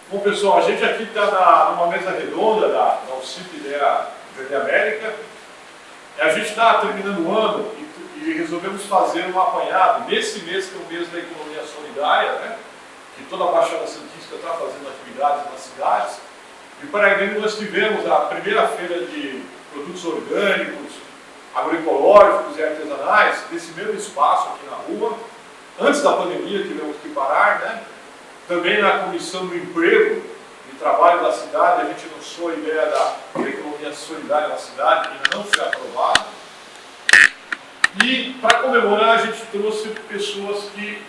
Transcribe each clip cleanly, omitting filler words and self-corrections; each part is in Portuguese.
Bom, pessoal, a gente aqui está numa mesa redonda da UCIP Ideia Verde América. A gente está terminando o ano e resolvemos fazer um apanhado nesse mês, que é o mês da economia solidária, né? Que toda a Baixada Santista está fazendo atividades nas cidades. E para a Grande nós tivemos a primeira feira de produtos orgânicos, agroecológicos e artesanais, nesse mesmo espaço aqui na rua. Antes da pandemia tivemos que parar, né? Também na Comissão do Emprego e Trabalho da cidade, a gente lançou a ideia da economia solidária na cidade, que ainda não foi aprovada. E para comemorar, a gente trouxe pessoas que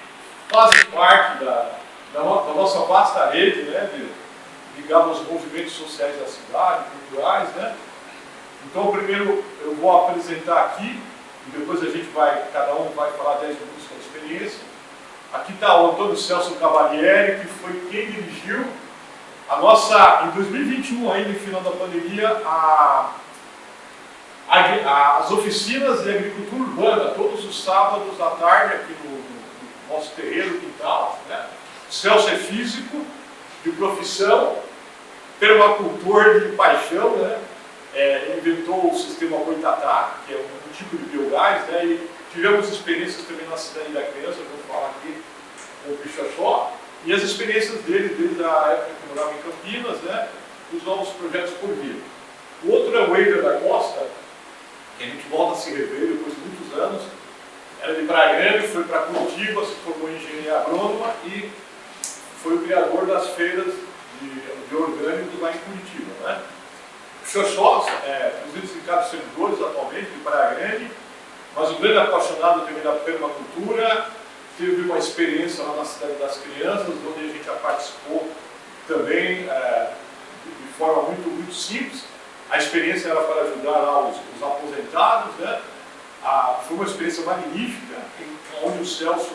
fazem parte da nossa vasta rede, né, ligada aos movimentos sociais da cidade, culturais, né? Então, primeiro eu vou apresentar aqui, e depois a gente cada um vai falar 10 minutos da experiência. Aqui está o Antônio Celso Cavalieri, que foi quem dirigiu a nossa, em 2021, ainda em final da pandemia, as oficinas de agricultura urbana, todos os sábados à tarde, aqui no nosso terreiro, quintal, né? O Celso é físico, de profissão, permacultor de paixão, né? Ele inventou o sistema Boitatá, que é um tipo de biogás, né? E tivemos experiências também na Cidade da Criança, eu vou falar aqui com o Pichachó, e as experiências dele desde a época que morava em Campinas, né? Os novos projetos por vir. O outro é o Eider da Costa, que a gente volta a se rever depois de muitos anos. Era de Praia Grande, foi para Curitiba, se formou em engenharia agrônoma e foi o criador das feiras de orgânicos lá em Curitiba, né? O Xoxó, presidente do Sindicato de Servidores atualmente, de Praia Grande, mas um grande apaixonado também da permacultura, teve uma experiência lá na Cidade das Crianças, onde a gente já participou também de forma muito simples. A experiência era para ajudar lá os aposentados, né? Foi uma experiência magnífica, onde o Celso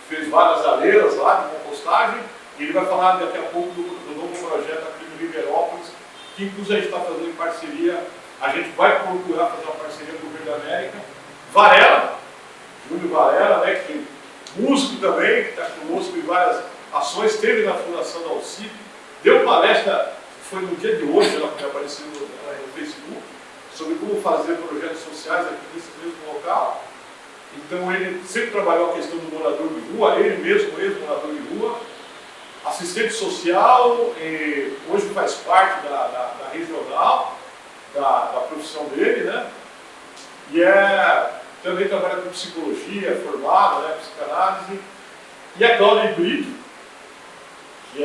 fez várias areias lá de compostagem, e ele vai falar daqui a pouco do novo projeto aqui no Liberópolis, que inclusive a gente está fazendo em parceria, a gente vai procurar fazer uma parceria com o Verde América. Varela, Júlio Varela, né, que músico também, que está conosco em várias ações, esteve na fundação da UCIP, deu palestra, foi no dia de hoje, ela apareceu no Facebook, sobre como fazer projetos sociais aqui nesse mesmo local. Então ele sempre trabalhou a questão do morador de rua, ele mesmo ex-morador de rua, assistente social, hoje faz parte da regional, da profissão dele, né? E também trabalha com psicologia, formado, né, psicanálise. E a Cláudia Brito, que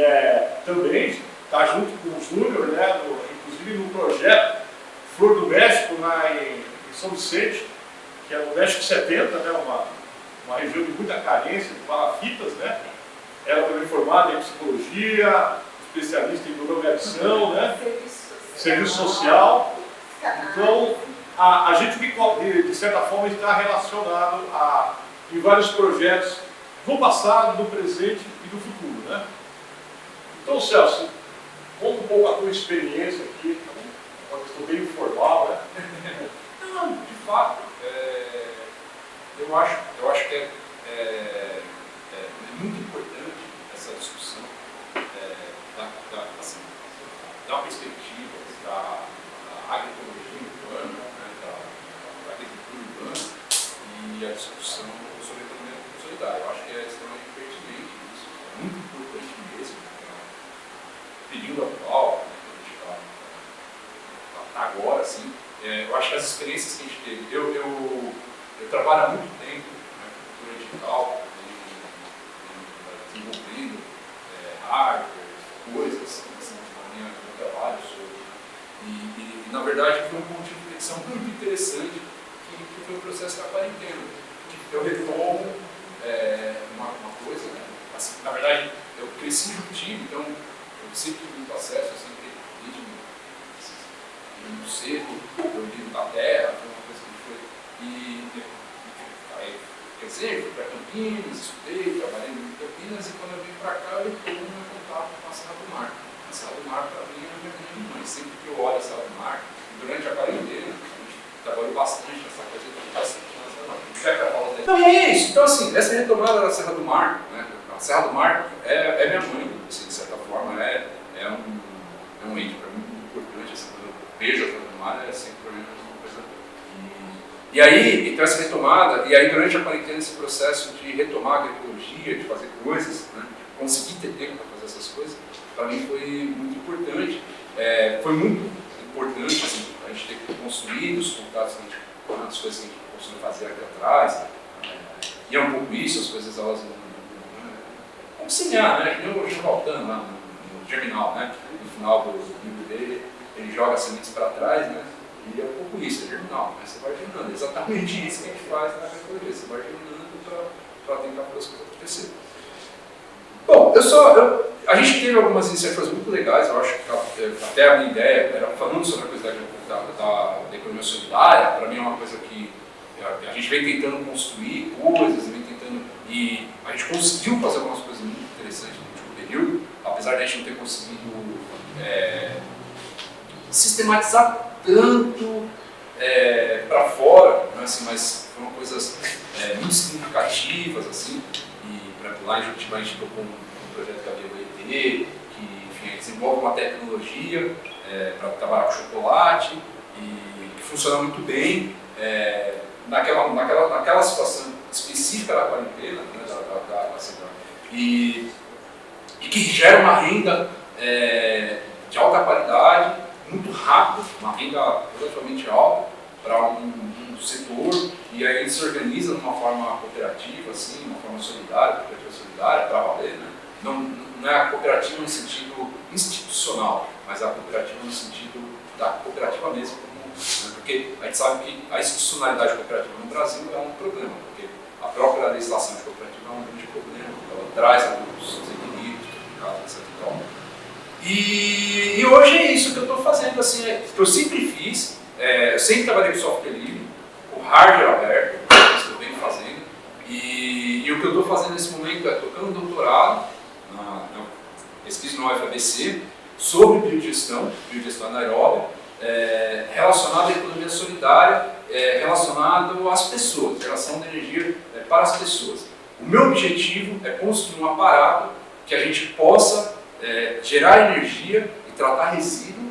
também está junto com o Júnior, né, inclusive no projeto Flor do México, em São Vicente, que é no México 70, né, uma região de muita carência de palafitas, né? Ela também formada em psicologia, especialista em programação, né? Serviço social. Então, a gente, de certa forma, está relacionado em vários projetos do passado, do presente e do futuro, né? Então, Celso, conta um pouco a tua experiência aqui, uma questão bem informal, né? Não, de fato, eu acho que é muito importante essa discussão da perspectiva da agroecologia urbana, né, da agricultura urbana e a discussão sobre a economia solidária. Eu acho que é extremamente pertinente isso, é muito importante mesmo. No período atual, né, que a gente está agora, assim, eu acho que as experiências que a gente teve, eu trabalho há muito tempo na cultura digital, desenvolvendo hardware, coisas assim, no meu trabalho sobre. E na verdade foi um ponto de reflexão muito interessante que foi o processo da quarentena. Eu retomo uma coisa, né? Assim, na verdade eu cresci no time, então eu sempre tive muito acesso, eu sempre desde muito cedo, eu vivo da terra, foi uma coisa que foi. Quer dizer, fui para Campinas, estudei, trabalhei em Campinas, e quando eu vim para cá, eu estou no meu contato com a Serra do Mar. A Serra do Mar, para mim, é a minha grande mãe. Sempre que eu olho a Serra do Mar, durante a quarentena, a gente trabalhou bastante nessa coisa de bastante na Serra do Mar. Quer que eu fale dele? Então, é isso. Então, assim, essa retomada da Serra do Mar, né? A Serra do Mar é minha mãe, assim, de certa forma, E aí, então essa retomada, e aí durante a quarentena esse processo de retomar a agroecologia, de fazer coisas, né, conseguir ter tempo para fazer essas coisas, para mim foi muito importante. Foi muito importante assim, a gente ter construído os contatos, as coisas que a gente conseguiu fazer aqui atrás. E é um pouco isso, as coisas elas vão semear, né? Que nem o Givaltano lá no Germinal, né? No final do livro dele, ele joga as sementes para trás, né? E é um pouco isso, é germinal, né? Você vai germinando, é exatamente isso que a gente faz na agroecologia, você vai germinando para tentar fazer as coisas acontecer. Bom, a gente teve algumas iniciativas muito legais, eu acho que até a minha ideia era falando sobre a coisa da economia solidária, para mim é uma coisa que a gente vem tentando construir coisas, e a gente conseguiu fazer algumas coisas muito interessantes no último período, apesar de a gente não ter conseguido sistematizar tanto para fora, né, assim, mas foram coisas muito significativas, assim, e por exemplo, lá em Juruti a gente tocou um projeto que é a BioET, que enfim, desenvolve uma tecnologia para trabalhar com chocolate, e que funciona muito bem naquela situação específica da quarentena, né, e que gera uma renda de alta qualidade, muito rápido, uma renda relativamente alta para um setor, e aí ele se organiza de uma forma cooperativa, assim, uma forma solidária, cooperativa solidária, para valer, né? Não é a cooperativa no sentido institucional, mas a cooperativa no sentido da cooperativa mesmo, né? Porque a gente sabe que a institucionalidade cooperativa no Brasil é um problema, porque a própria legislação de cooperativa é um grande problema, ela traz alguns desequilíbrios, etc. E hoje é isso que eu estou fazendo, assim, que eu sempre fiz, eu sempre trabalhei com software livre, com hardware aberto, é isso que eu venho fazendo, e o que eu estou fazendo nesse momento é tocando um doutorado, pesquisa no UFABC, sobre biogestão anaeróbica, relacionado à economia solidária, relacionado às pessoas, geração de energia para as pessoas. O meu objetivo é construir um aparato que a gente possa gerar energia e tratar resíduo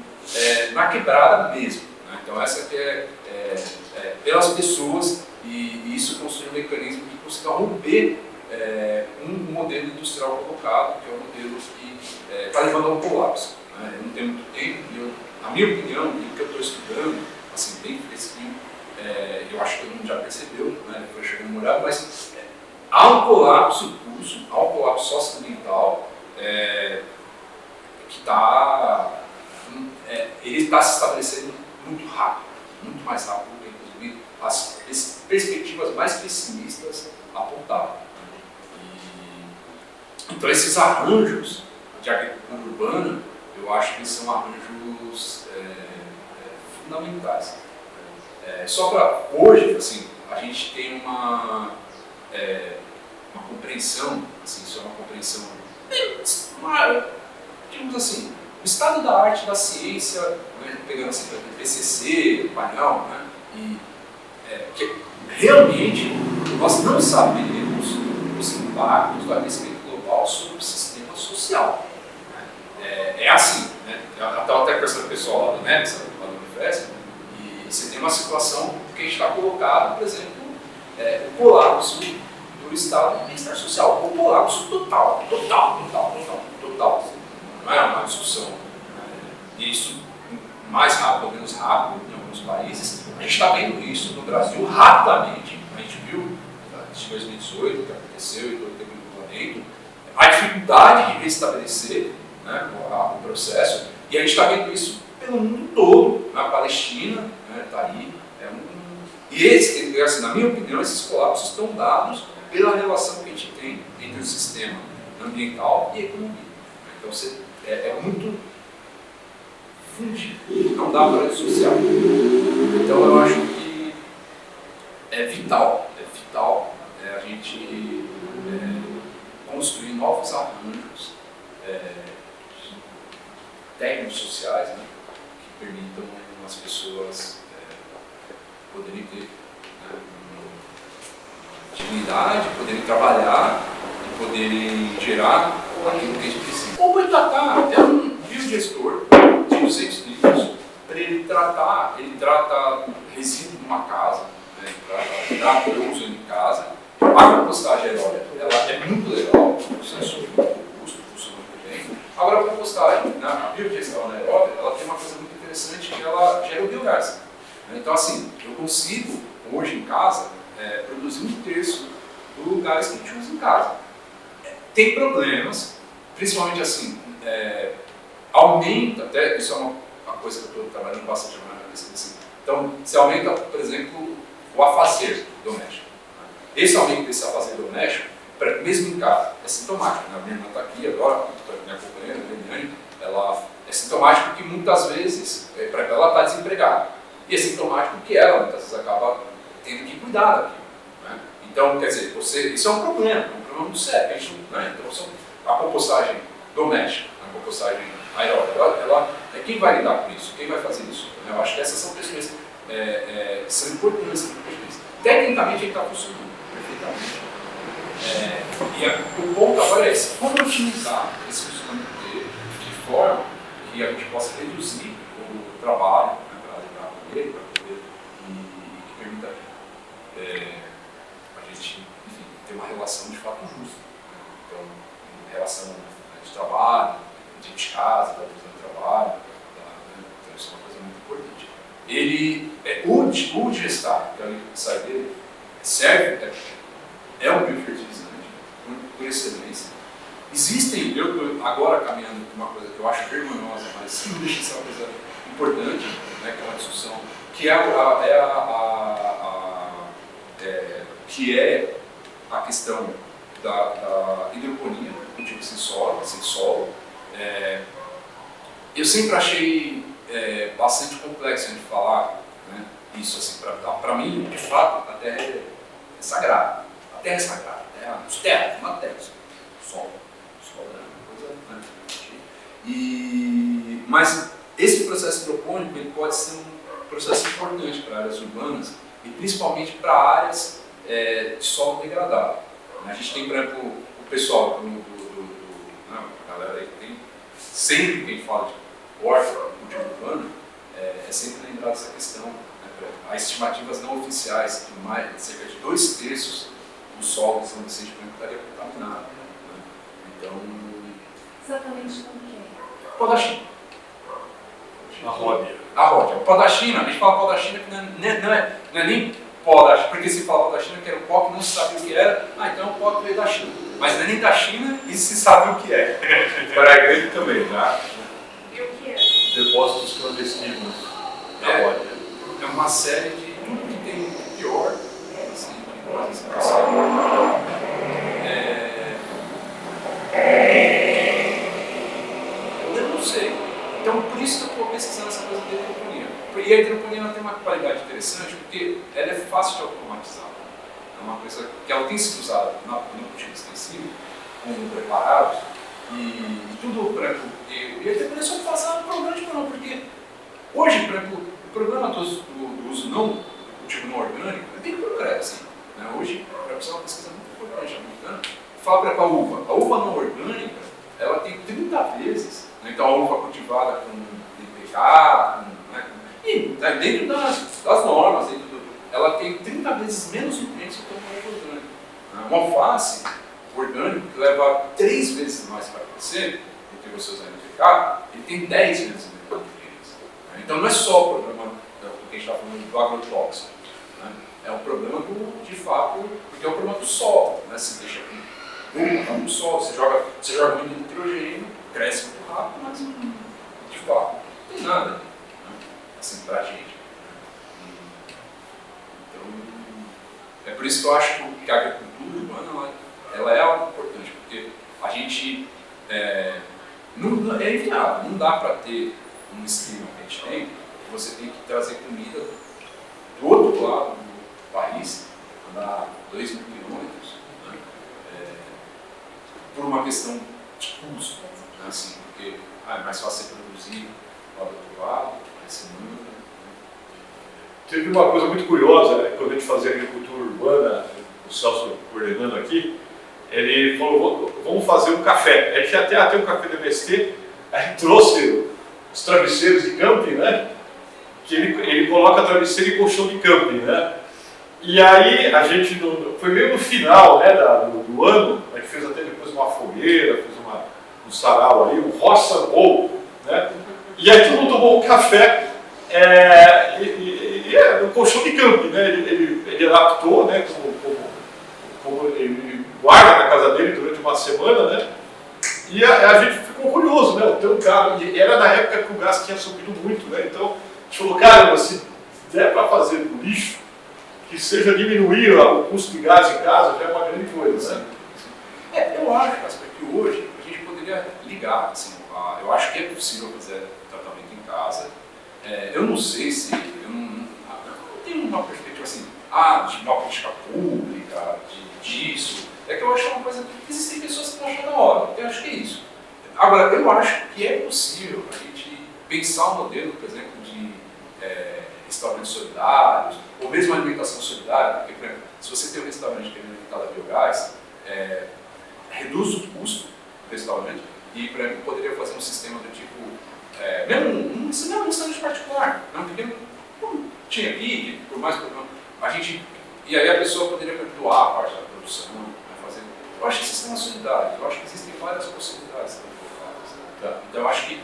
na quebrada mesmo, né? Então essa que pelas pessoas, e isso construir um mecanismo que consiga romper um modelo industrial colocado, que é um modelo que está levando a um colapso, né? Eu não tenho muito tempo, na minha opinião, o que eu estou estudando, assim, bem fresquinho, eu acho que todo mundo já percebeu, né? Foi chegando no horário, mas há um colapso em curso, há um colapso socioambiental, que ele está se estabelecendo muito rápido, muito mais rápido do que inclusive as perspectivas mais pessimistas apontavam. Então esses arranjos de agricultura urbana, eu acho que são arranjos fundamentais. Só para hoje, assim, a gente tem uma compreensão, assim, isso é uma compreensão, digamos assim, o estado da arte da ciência, né, pegando assim, o PCC, o painel, né, que realmente nós não sabemos os impactos do aquecimento global sobre o sistema social. Né. Assim, né, eu estava até conversando com o pessoal lá do NEPS, lá do Unifesp, e você tem uma situação que a gente está colocado, por exemplo, o colapso do estado do bem-estar social, o colapso total. Não é uma discussão, e isso mais rápido ou menos rápido em alguns países. A gente está vendo isso no Brasil rapidamente. A gente viu em 2018 o que aconteceu e todo o tempo do planeta, a dificuldade de restabelecer, né, o processo, e a gente está vendo isso pelo mundo todo. Na Palestina, está aí. E assim, na minha opinião, esses colapsos estão dados pela relação que a gente tem entre o sistema ambiental e a economia. Então é muito fundido, não dá para dissociar. Então eu acho que é vital a gente construir novos arranjos técnicos sociais, né, que permitam as pessoas poderem ter dignidade, poderem trabalhar e poderem gerar aquilo que a gente precisa. O Boitatá é um biogestor de 200 litros para ele trata resíduo de uma casa, né, para o uso em casa. A compostagem aeróbica, ela é muito legal, o processo muito robusto, funciona muito bem. Agora, a compostagem, a biodigestão anaeróbica, ela tem uma coisa muito interessante que ela gera o biogás. Então, assim, eu consigo, hoje em casa, produzir 1/3 do gás que a gente usa em casa. Tem problemas, principalmente assim, aumenta, até isso é uma coisa que eu estou trabalhando bastante na minha cabeça, assim. Então, se aumenta, por exemplo, o afazer doméstico. Esse aumento desse afazer doméstico, mesmo em casa, é sintomático. Né? A minha irmã está aqui agora, está me acompanhando, a Eliane, ela é sintomático porque muitas vezes ela está desempregada. E é sintomático porque ela muitas vezes acaba tendo que cuidar daquilo. Né? Então, quer dizer, isso é um problema muito sério. Né? Então, a compostagem doméstica, a compostagem aeróbica, ela quem vai lidar com isso? Quem vai fazer isso? Eu acho que essas são questões são importantes. Tecnicamente, ele está funcionando perfeitamente. O ponto agora é esse: como otimizar esse funcionamento dele de forma que a gente possa reduzir o trabalho, né, para lidar com ele, para poder, e que permita a gente, enfim, ter uma relação de fato justa. Né? Então, em relação de trabalho, de casa, da divisão do trabalho, então isso é uma coisa muito importante. O gestar, que é o que sai dele, serve, é um biofertilizante por excelência. Existem, eu estou agora caminhando com uma coisa que eu acho vergonhosa, mas não deixa de ser uma coisa importante, né, que é uma discussão, que é a questão da hidroponia, cultivo sem solo. Eu sempre achei bastante complexo a gente falar, né, isso assim, para mim, de fato, a terra é sagrada. A terra é sagrada, os terras, uma terra, solo é uma coisa, né? Mas esse processo hidropônico ele pode ser um processo importante para áreas urbanas e principalmente para áreas de solo degradado. A gente tem, por exemplo, o pessoal a galera aí que tem, sempre que a gente fala de horta, cultivo urbano, é sempre lembrado essa questão. Né? Há estimativas não oficiais que cerca de 2/3 do solo de São Vicente estaria contaminado. Né? Então. Exatamente como que é? Pó da China. A ródia. O pó da China, a gente fala pó da China que não é nem pó da China, porque se fala pó da China que era um pó que não se sabia o que era, então é um pó que veio da China. Mas não é nem da China e se sabe o que é. Para a igreja também, tá? E o que é? Depósitos clandestinos na ródia. É uma série de tudo que tem de pior, assim, de coisas eu não sei. Então, por isso que eu estou pesquisando essa coisa da hidroponia. E a hidroponia ela tem uma qualidade interessante porque ela é fácil de automatizar. É uma coisa que ela tem sido usada no cultivo extensivo, como preparados, e tudo, por exemplo, e a hidroponia só faz um grande problema, porque hoje, por exemplo, o problema do uso do cultivo não orgânico é bem concreto, assim. Né? Hoje, para pessoa uma pesquisa muito importante americana, fala para a uva. A uva não orgânica, ela tem 30 vezes, né? Então a uva cultivada com DPK, e dentro das normas, ela tem 30 vezes menos nutrientes do que uma uva orgânica. Uma alface orgânico que leva 3 vezes mais para crescer do que você usar NPK, ele tem 10 vezes menos nutrientes. Então não é só o problema do que a gente está falando do agrotóxico, né? É um problema de fato, porque é um problema do solo, né? Se deixa no solo, você joga muito nitrogênio, cresce muito rápido, mas de fato não tem nada, né? Assim, para a gente. Então, é por isso que eu acho que a agricultura urbana ela é algo importante, porque a gente não é inviável, não dá para ter um esquema que a gente tem, você tem que trazer comida do outro lado do país, andar 2.000 quilômetros, né? Por uma questão de custo, né? Assim, porque é mais fácil você produzir lá do outro lado, mais semana. Teve uma coisa muito curiosa, né? Quando a gente fazia agricultura urbana, o Celso coordenando aqui, ele falou, vamos fazer um café. A gente até tem um café de MST, a gente trouxe os travesseiros de camping, né? Que ele coloca travesseiro e colchão de camping, né? E aí a gente, foi meio no final, né, do ano, a gente fez até depois uma fogueira, fez um sarau ali, um roça roll, né? E aí todo mundo tomou um café no colchão de camping, né? Ele adaptou, né, como ele guarda na casa dele durante uma semana, né? E a gente ficou curioso, né? O cara, e era na época que o gás tinha subido muito, né? Então a gente falou, cara, se der para fazer do lixo, que seja diminuir o custo de gás em casa, já é uma grande coisa, né? Eu acho, Casper, que hoje a gente poderia ligar, assim, eu acho que é possível fazer tratamento em casa. Eu não sei se, eu não tenho uma perspectiva assim, de uma política pública, disso. É que eu acho uma coisa que existem pessoas que vão achar da hora. Eu acho que é isso. Agora, eu acho que é possível a gente pensar um modelo, por exemplo, de restaurantes solidários, ou mesmo alimentação solidária, porque, por exemplo, se você tem um restaurante que é alimentado a biogás, reduz o custo do restaurante e, por exemplo, poderia fazer um sistema do tipo, mesmo um restaurante particular, um pequeno, tinha aqui, por mais problema, e aí a pessoa poderia doar a parte da produção, eu acho que sistema solidário, eu acho que existem várias possibilidades também colocadas. Tá? Então eu acho que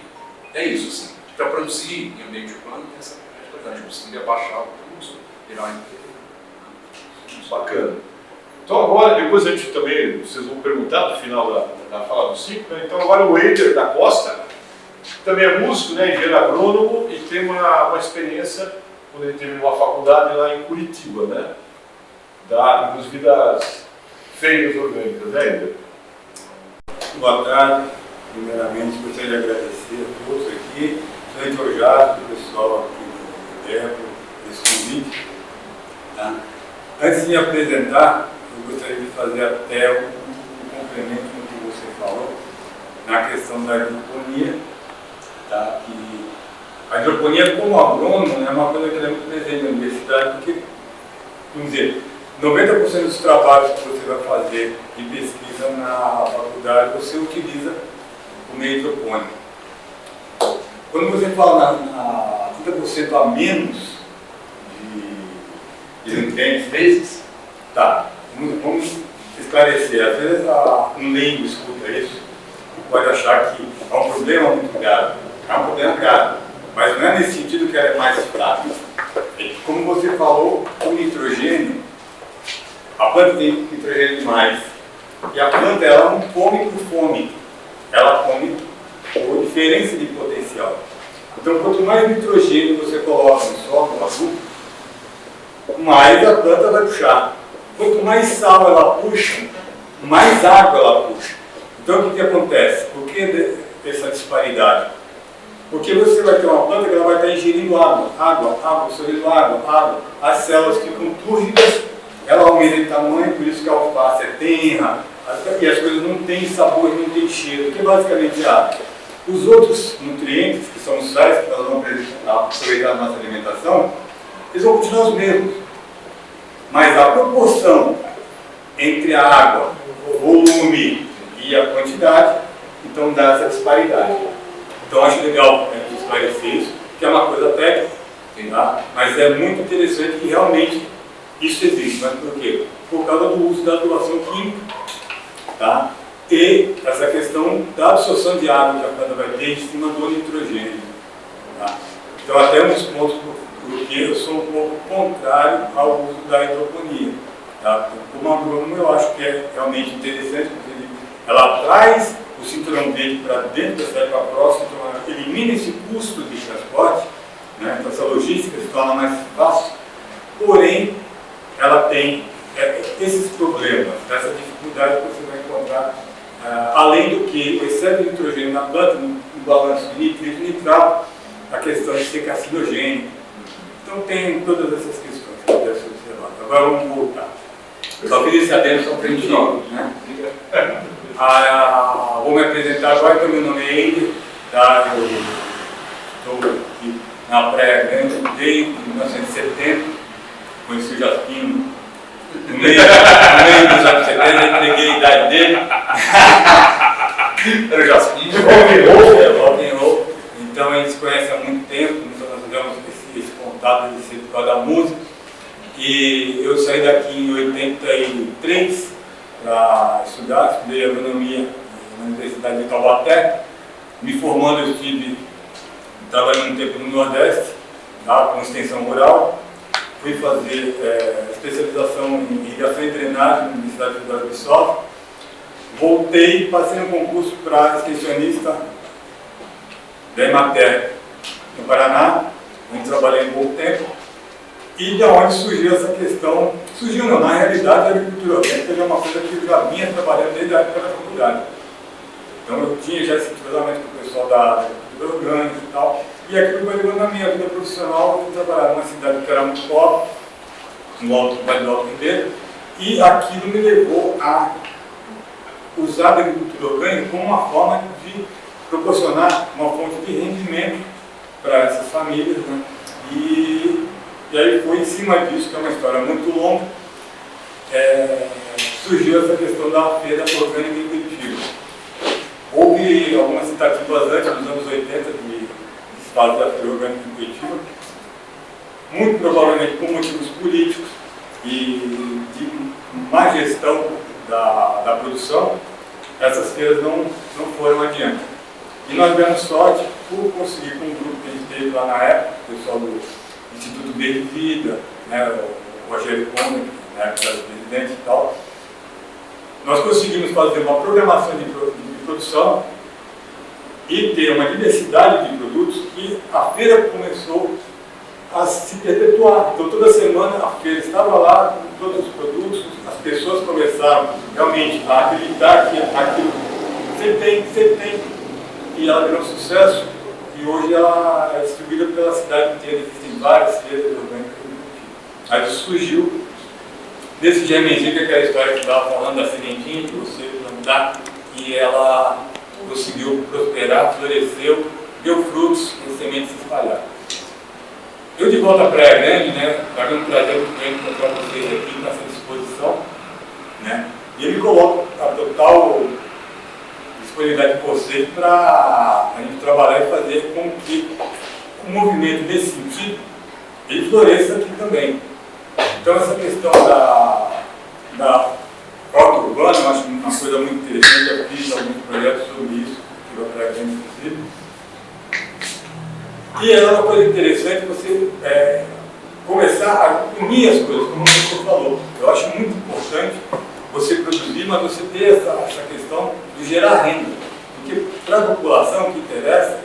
é isso, assim, para produzir em ambiente urbano tem essa qualidade, conseguiria baixar o custo, virar uma empresa. Bacana. Então agora, depois a gente também, vocês vão perguntar no final da fala do 5, né? Então agora o Eider da Costa, que também é músico, né, engenheiro agrônomo, e tem uma experiência, quando ele terminou a faculdade lá em Curitiba, né? Inclusive das feiras orgânicas, né, Eider? Boa tarde. Primeiramente, gostaria de agradecer a todos aqui, principalmente ao Jato, o pessoal aqui do Débora, esse convite. Tá? Antes de me apresentar, eu gostaria de fazer até um complemento no que você falou, na questão da hidroponia. Tá? Que a hidroponia, como agrônomo, é uma coisa que é muito presente na universidade, porque, vamos dizer, 90% dos trabalhos que você vai fazer de pesquisa na faculdade, você utiliza o meio hidropônico. Quando você fala na 30% a menos de nutrientes, Vezes? tá, vamos esclarecer. Às vezes um leigo escuta isso e pode achar que é um problema muito grave. É um problema grave, mas não é nesse sentido que ela é mais fraca. Como você falou, o nitrogênio, a planta tem nitrogênio demais. E a planta, ela não come por fome, ela come por diferença de potencial. Então, quanto mais nitrogênio você coloca no solo, no adubo, mais a planta vai puxar. Quanto mais sal ela puxa, mais água ela puxa. Então, o que acontece? Por que essa disparidade? Porque você vai ter uma planta que ela vai estar ingerindo água, absorvendo água. As células ficam túrgidas, ela aumenta de tamanho, por isso que a alface é tenra, e as coisas não têm sabor, não têm cheiro, que basicamente é água. Os outros nutrientes, que são os sais, que nós vamos aproveitar na nossa alimentação, eles vão continuar os mesmos. Mas a proporção entre a água, o volume e a quantidade, então dá essa disparidade. Então acho legal esclarecer isso, que é uma coisa técnica, tá? Mas é muito interessante que realmente isso existe. Mas por quê? Por causa do uso da atuação química, tá? E essa questão da absorção de água que a planta vai ter em cima do nitrogênio. Tá? Então até uns pontos porque eu sou um pouco contrário ao uso da hidroponia. Tá? Como agrônomo eu acho que é realmente interessante, porque ela traz o cinturão verde para dentro da cidade, para próxima, então ela elimina esse custo de transporte, né? Então essa logística se torna mais fácil, porém ela tem esses problemas, essa dificuldade que você vai encontrar, além do que o excesso de nitrogênio na planta, no balanço de nitrito e nitrato, a questão de ser carcinogênico. Então tem todas essas questões que devem ser observadas. Agora vamos voltar. Só fiz esse adendo só para a gente, né? Vou me apresentar agora, então meu nome é Eider, tá? Eu estou aqui na Praia Grande desde 1970, conheci o Jaspino no meio dos anos 70, entreguei a idade dele. Era o Jaspino. Rock and roll. Então a gente se conhece há muito tempo, nós tivemos esse contato por causa da música. E eu saí daqui em 83 para estudar, estudei agronomia na Universidade de Taubaté. Me formando, eu estive trabalhando um tempo no Nordeste, tá, com extensão rural. Fui fazer especialização em irrigação e drenagem na Universidade Federal de Viçosa. Voltei, passei no concurso para extensionista da Emater no Paraná, onde trabalhei um pouco tempo. E de onde surgiu essa questão, surgiu não, na realidade a agricultura orgânica é uma coisa que eu já vinha trabalhando desde a época da faculdade. Então eu tinha já esse entrosamento com o pessoal da agricultura orgânica e tal, e aquilo foi levando na minha vida profissional. Eu fui trabalhar numa cidade que era muito pobre, no Vale do Alto Ribeiro, e aquilo me levou a usar a agricultura orgânica como uma forma de proporcionar uma fonte de rendimento para essas famílias, né? E aí foi em cima disso, que é uma história muito longa, surgiu essa questão da feira orgânica em Curitiba. Houve algumas tentativas antes, nos anos 80, de fazer a feira orgânica em Curitiba, muito provavelmente por motivos políticos e de má gestão da produção. Essas feiras não foram adiante. E nós demos sorte por conseguir, com um grupo que a gente teve lá na época, o pessoal do Instituto Verde Vida, né, o Rogério Conde, na época era presidente e tal, nós conseguimos fazer uma programação de produção e ter uma diversidade de produtos que a feira começou a se perpetuar. Então toda semana a feira estava lá com todos os produtos, as pessoas começaram realmente a acreditar que aquilo sempre tem, e ela virou um sucesso, e hoje ela é distribuída pela cidade inteira, existem várias feiras orgânicas. Aí surgiu desse germenzinho, que é aquela história que estava falando da sementinha, que você plantar, e ela conseguiu prosperar, floresceu, deu frutos e as sementes se espalharam. Eu de volta à Praia Grande, né, para um prazer muito grande encontrar vocês aqui nessa disposição, né, e eu me coloco a total disponibilidade de vocês para a gente trabalhar e fazer com que o movimento nesse sentido ele floresça aqui também. Então essa questão da horta urbana, eu acho uma coisa muito interessante. Eu fiz alguns projetos sobre isso, que eu Praia Grande, inclusive. E é uma coisa interessante você começar a unir as coisas, como você falou. Eu acho muito importante você produzir, mas você ter essa questão de gerar renda. Porque para a população o que interessa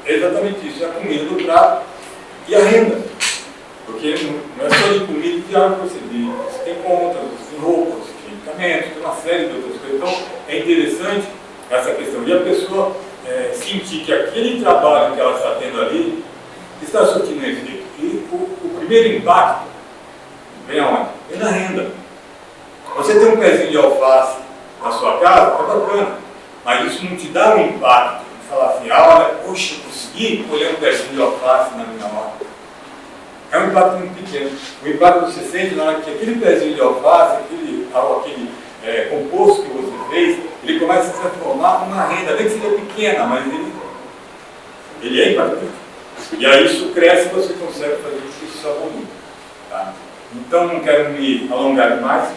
é exatamente isso, é a comida do prato e a renda. Porque não é só de comida e de água que você vive. Você tem contas, você tem roupas, você tem medicamentos, tem uma série de outras coisas. Então é interessante essa questão. E a pessoa sentir que aquele trabalho que ela está tendo ali está surtindo efeito. E o primeiro impacto vem aonde? Vem na renda. Você tem um pezinho de alface na sua casa, é bacana, mas isso não te dá um impacto de falar assim, olha, poxa, eu consegui colher um pezinho de alface na minha horta. É um impacto muito pequeno. O impacto que você sente na hora que aquele pezinho de alface, aquele composto que você fez, ele começa a se transformar numa renda, nem que seja pequena, mas ele é impactante. E aí isso cresce e você consegue fazer isso só volume. Tá? Então não quero me alongar demais,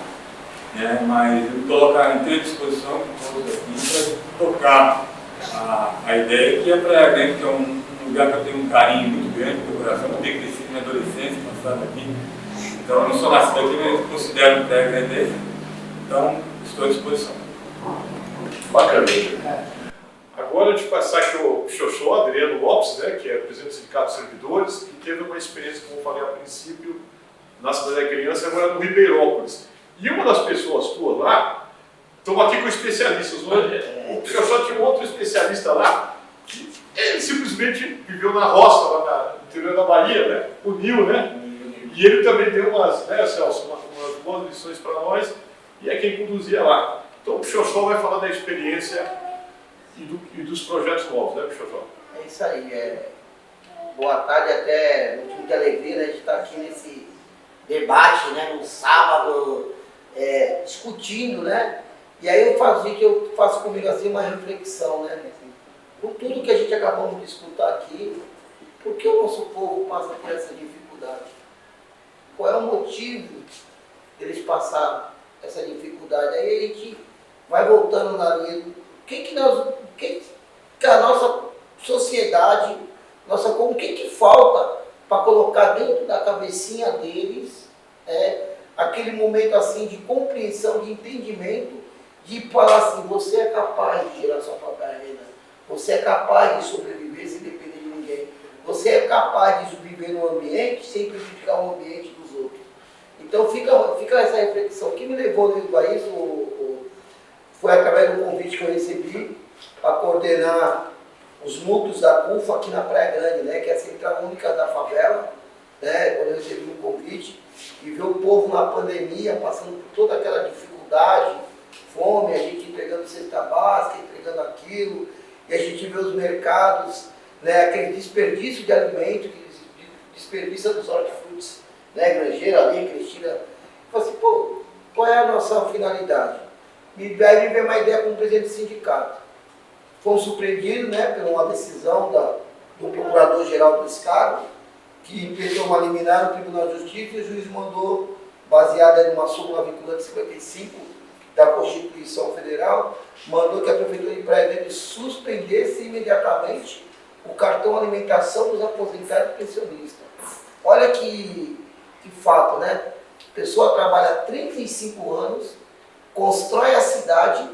né, mas eu colocar inteira disposição com todos aqui para tocar a ideia que a Praia Grande, que é um lugar que eu tenho um carinho muito grande no coração, eu tenho crescido na adolescência, passado aqui. Então eu não sou nascido aqui, mas eu considero Praia Grande. Então estou à disposição. Bacana. Agora eu te passar aqui o Xoxó, Adriano Lopes, né, que é presidente do Sindicato de Servidores, que teve uma experiência, como eu falei a princípio, na cidade da criança, agora no Ribeirópolis. E uma das pessoas tuas lá, estão aqui com especialistas. O Xoxó tinha um outro especialista lá, que ele simplesmente viveu na roça, lá no interior da Bahia, né, o Nil, né? E ele também deu umas, né, Celso, umas boas lições para nós, e é quem conduzia lá. Então o Xoxó vai falar da experiência e dos projetos novos, né, Xoxó? É isso aí. Boa tarde, até motivo de alegria, né, a gente estar aqui nesse debate, né, no sábado, discutindo, né? E aí eu faço comigo assim uma reflexão, né? Com tudo que a gente acabamos de escutar aqui, por que o nosso povo passa por essa dificuldade? qual é o motivo deles passar essa dificuldade. Aí a gente vai voltando na linha do que a nossa sociedade, o que falta para colocar dentro da cabecinha deles aquele momento assim de compreensão, de entendimento, de falar assim, você é capaz de gerar sua própria renda, você é capaz de sobreviver sem depender de ninguém, você é capaz de viver no ambiente sem prejudicar o ambiente dos outros. Então fica essa reflexão. O que me levou a isso foi através do convite que eu recebi para coordenar os núcleos da CUFA aqui na Praia Grande, né, que é a central única da favela, né, quando eu recebi um convite, e ver o povo na pandemia, passando por toda aquela dificuldade, fome, a gente entregando cesta básica, entregando aquilo, e a gente vê os mercados, né, aquele desperdício de alimento, que desperdiça dos hortifrutis, né, Grangeira, ali, Cristina. Eu falei assim, pô, qual é a nossa finalidade? Aí me veio uma ideia como presidente do sindicato. Fomos surpreendidos, né, por uma decisão do Procurador-Geral do Estado, que impediu uma liminar no Tribunal de Justiça, e o juiz mandou, baseada numa súmula vinculante 55 da Constituição Federal, mandou que a Prefeitura de Praia Grande suspendesse imediatamente o cartão alimentação dos aposentados e pensionistas. Olha que fato, né? A pessoa trabalha 35 anos, constrói a cidade,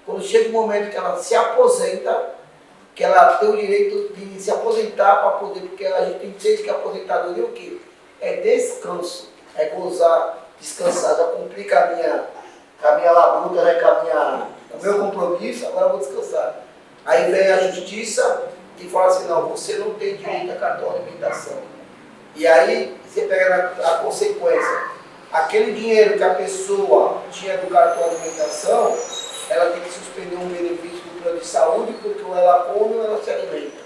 quando chega o momento que ela se aposenta, que ela tem o direito de se aposentar para poder, porque a gente entende que a aposentadoria é o quê? É descanso, é gozar, descansar, já cumpri com a minha labuta, né, com o meu compromisso, agora eu vou descansar. Aí vem a justiça e fala assim, não, você não tem direito a cartão de alimentação. E aí você pega a consequência. Aquele dinheiro que a pessoa tinha do cartão de alimentação, ela tem que suspender um benefício do plano de saúde, porque ou ela come ou ela se alimenta.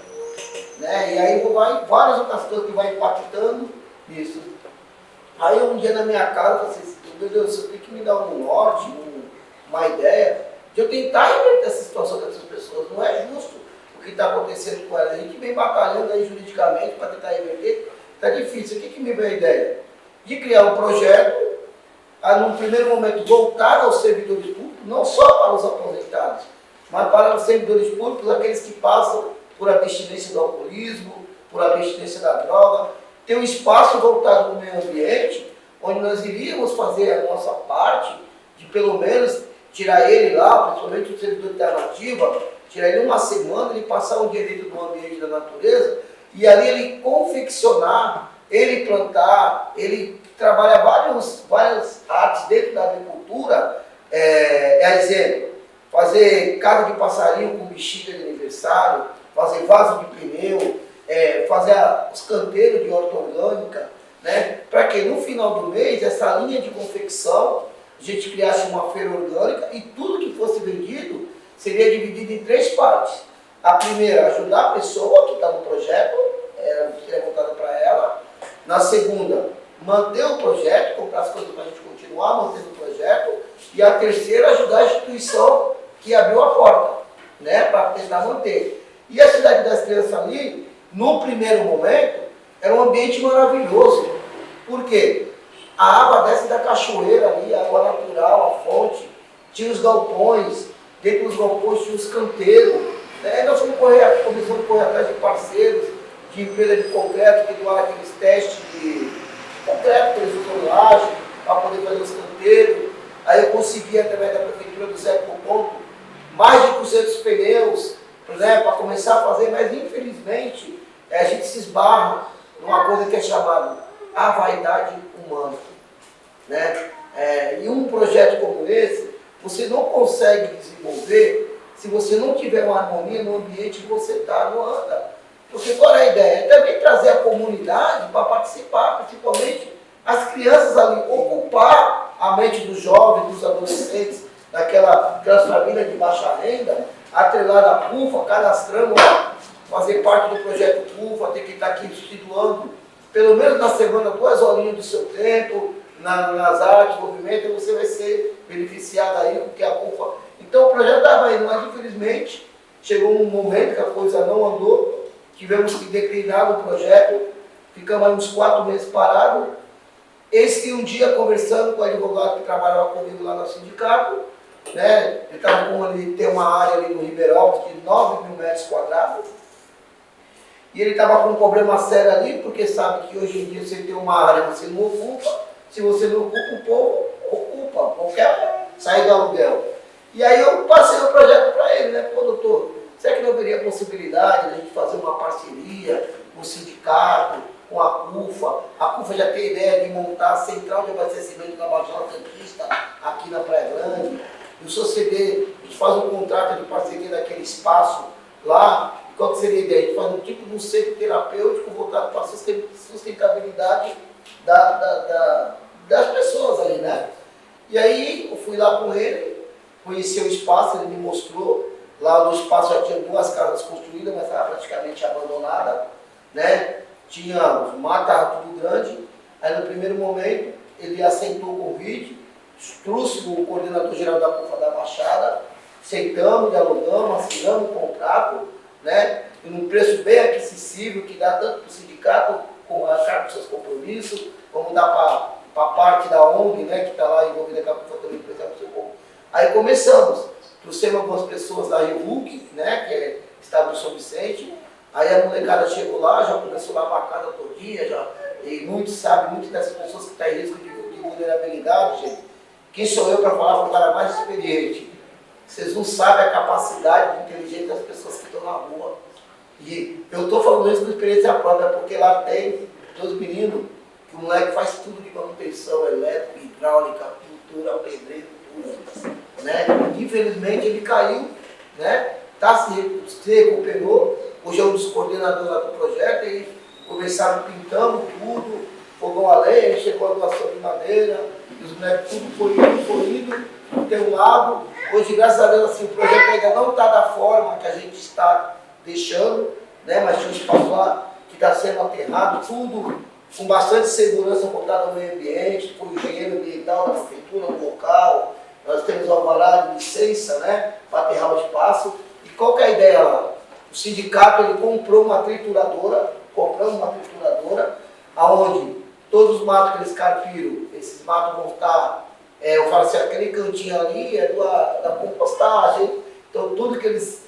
Né? E aí vai várias outras coisas que vai impactando nisso. Aí um dia na minha casa, eu falei assim, meu Deus, você tem que me dar um norte, uma ideia, de eu tentar reverter essa situação dessas pessoas. Não é justo o que está acontecendo com elas. A gente vem batalhando aí juridicamente para tentar reverter, está difícil. O que me veio a ideia? De criar um projeto, num primeiro momento voltado aos servidores públicos, não só para os aposentados, mas para os servidores públicos, aqueles que passam por abstinência do alcoolismo, por abstinência da droga, ter um espaço voltado para o meio ambiente, onde nós iríamos fazer a nossa parte, de pelo menos tirar ele lá, principalmente o servidor de alternativa, tirar ele uma semana, ele passar um dia dentro do ambiente da natureza, e ali ele confeccionar, ele plantar, ele trabalha várias artes dentro da agricultura, exemplo, fazer casa de passarinho com bexiga de aniversário, fazer vaso de pneu, fazer os canteiros de horta orgânica, né? Para que no final do mês, essa linha de confecção, a gente criasse uma feira orgânica e tudo que fosse vendido seria dividido em 3 partes. A primeira, ajudar a pessoa que está no projeto, seria voltada para ela. Na segunda, manter o projeto, comprar as coisas para a gente continuar mantendo o projeto. E a terceira, ajudar a instituição que abriu a porta, né, para tentar manter. E a Cidade das Crianças ali, no primeiro momento, era um ambiente maravilhoso. Por quê? A água desce da cachoeira ali, a água natural, a fonte, tinha os galpões, dentro dos galpões tinha os canteiros. Né? Nós começamos a correr atrás de parceiros, de empresa de concreto, que doaram aqueles testes de concreto que eles usam laje, para poder fazer os canteiros. Aí eu consegui, através da prefeitura do Zé Ponto, mais de 200 pneus, né, para começar a fazer, mas infelizmente a gente se esbarra numa coisa que é chamada a vaidade humana. Né? E um projeto como esse, você não consegue desenvolver se você não tiver uma harmonia no ambiente que você está, não anda. Porque qual é a ideia? É também trazer a comunidade para participar, principalmente as crianças ali, ocupar a mente dos jovens, dos adolescentes, daquelas famílias de baixa renda, atrelada à CUFA, cadastrando, fazer parte do projeto CUFA, ter que estar aqui substituindo, pelo menos na semana, 2 horinhas do seu tempo, nas artes, movimento, você vai ser beneficiado aí, porque a CUFA... Então o projeto estava indo, mas infelizmente chegou um momento que a coisa não andou, tivemos que declinar o projeto, ficamos aí uns 4 meses parados, Eis que um dia, conversando com o advogado que trabalhava comigo lá no sindicato, né, ele tem uma área ali no Ribeirópolis de 9 mil metros quadrados, e ele estava com um problema sério ali, porque sabe que hoje em dia você tem uma área, você não ocupa, se você não ocupa, o povo ocupa, qualquer sair do aluguel. E aí eu passei o projeto para ele, né, pô, doutor, será que não haveria possibilidade de a gente fazer uma parceria com o sindicato, com a CUFA? A CUFA já tem ideia de montar a central de abastecimento da Baixada Santista aqui na Praia Grande. E o CCD, a gente faz um contrato de parceria daquele espaço lá. Qual que seria a ideia? A gente faz um tipo de um centro terapêutico voltado para a sustentabilidade das pessoas ali, né? E aí eu fui lá com ele, conheci o espaço, ele me mostrou. Lá no espaço já tinha 2 casas construídas, mas estava praticamente abandonada, né? Tinha os matos, estava tudo grande. Aí no primeiro momento ele aceitou o convite, trouxe o coordenador geral da CUFA da Baixada, sentamos, dialogamos, assinamos o contrato, né? E num preço bem acessível, que dá tanto para o sindicato, com a carta dos seus compromissos, como dá para a parte da ONG, né, que está lá envolvida com a CUFA também, por exemplo. Aí começamos, trouxemos algumas pessoas da REVUC, né, que é Estado de São Vicente. Aí a molecada chegou lá, já começou a lavar a casa todinha, já, e muitas dessas pessoas que estão em risco de vulnerabilidade, gente. Quem sou eu para falar para o cara mais experiente? Vocês não sabem a capacidade de inteligência das pessoas que estão na rua. E eu estou falando isso com experiência própria, porque lá tem 2 meninos, que o moleque faz tudo de manutenção, elétrica, hidráulica, pintura, pedreiro, tudo, né? Infelizmente ele caiu, né? Se recuperou. Hoje é um dos coordenadores lá do projeto, e começaram pintando tudo, fogão a lenha, chegou a doação de madeira, e os moleques tudo foi indo, tem um lago. Hoje, graças a Deus, assim, o projeto ainda não está da forma que a gente está deixando, né? Mas tinha um espaço lá que está sendo aterrado, tudo com bastante segurança voltada ao meio ambiente, foi o engenheiro ambiental da prefeitura no local, nós temos o alvará de licença, né, para aterrar o espaço. E qual que é a ideia lá? O sindicato ele compramos uma trituradora, aonde todos os matos que eles carpiram, esses matos vão estar, eu falo assim, aquele cantinho ali é da compostagem, então tudo que eles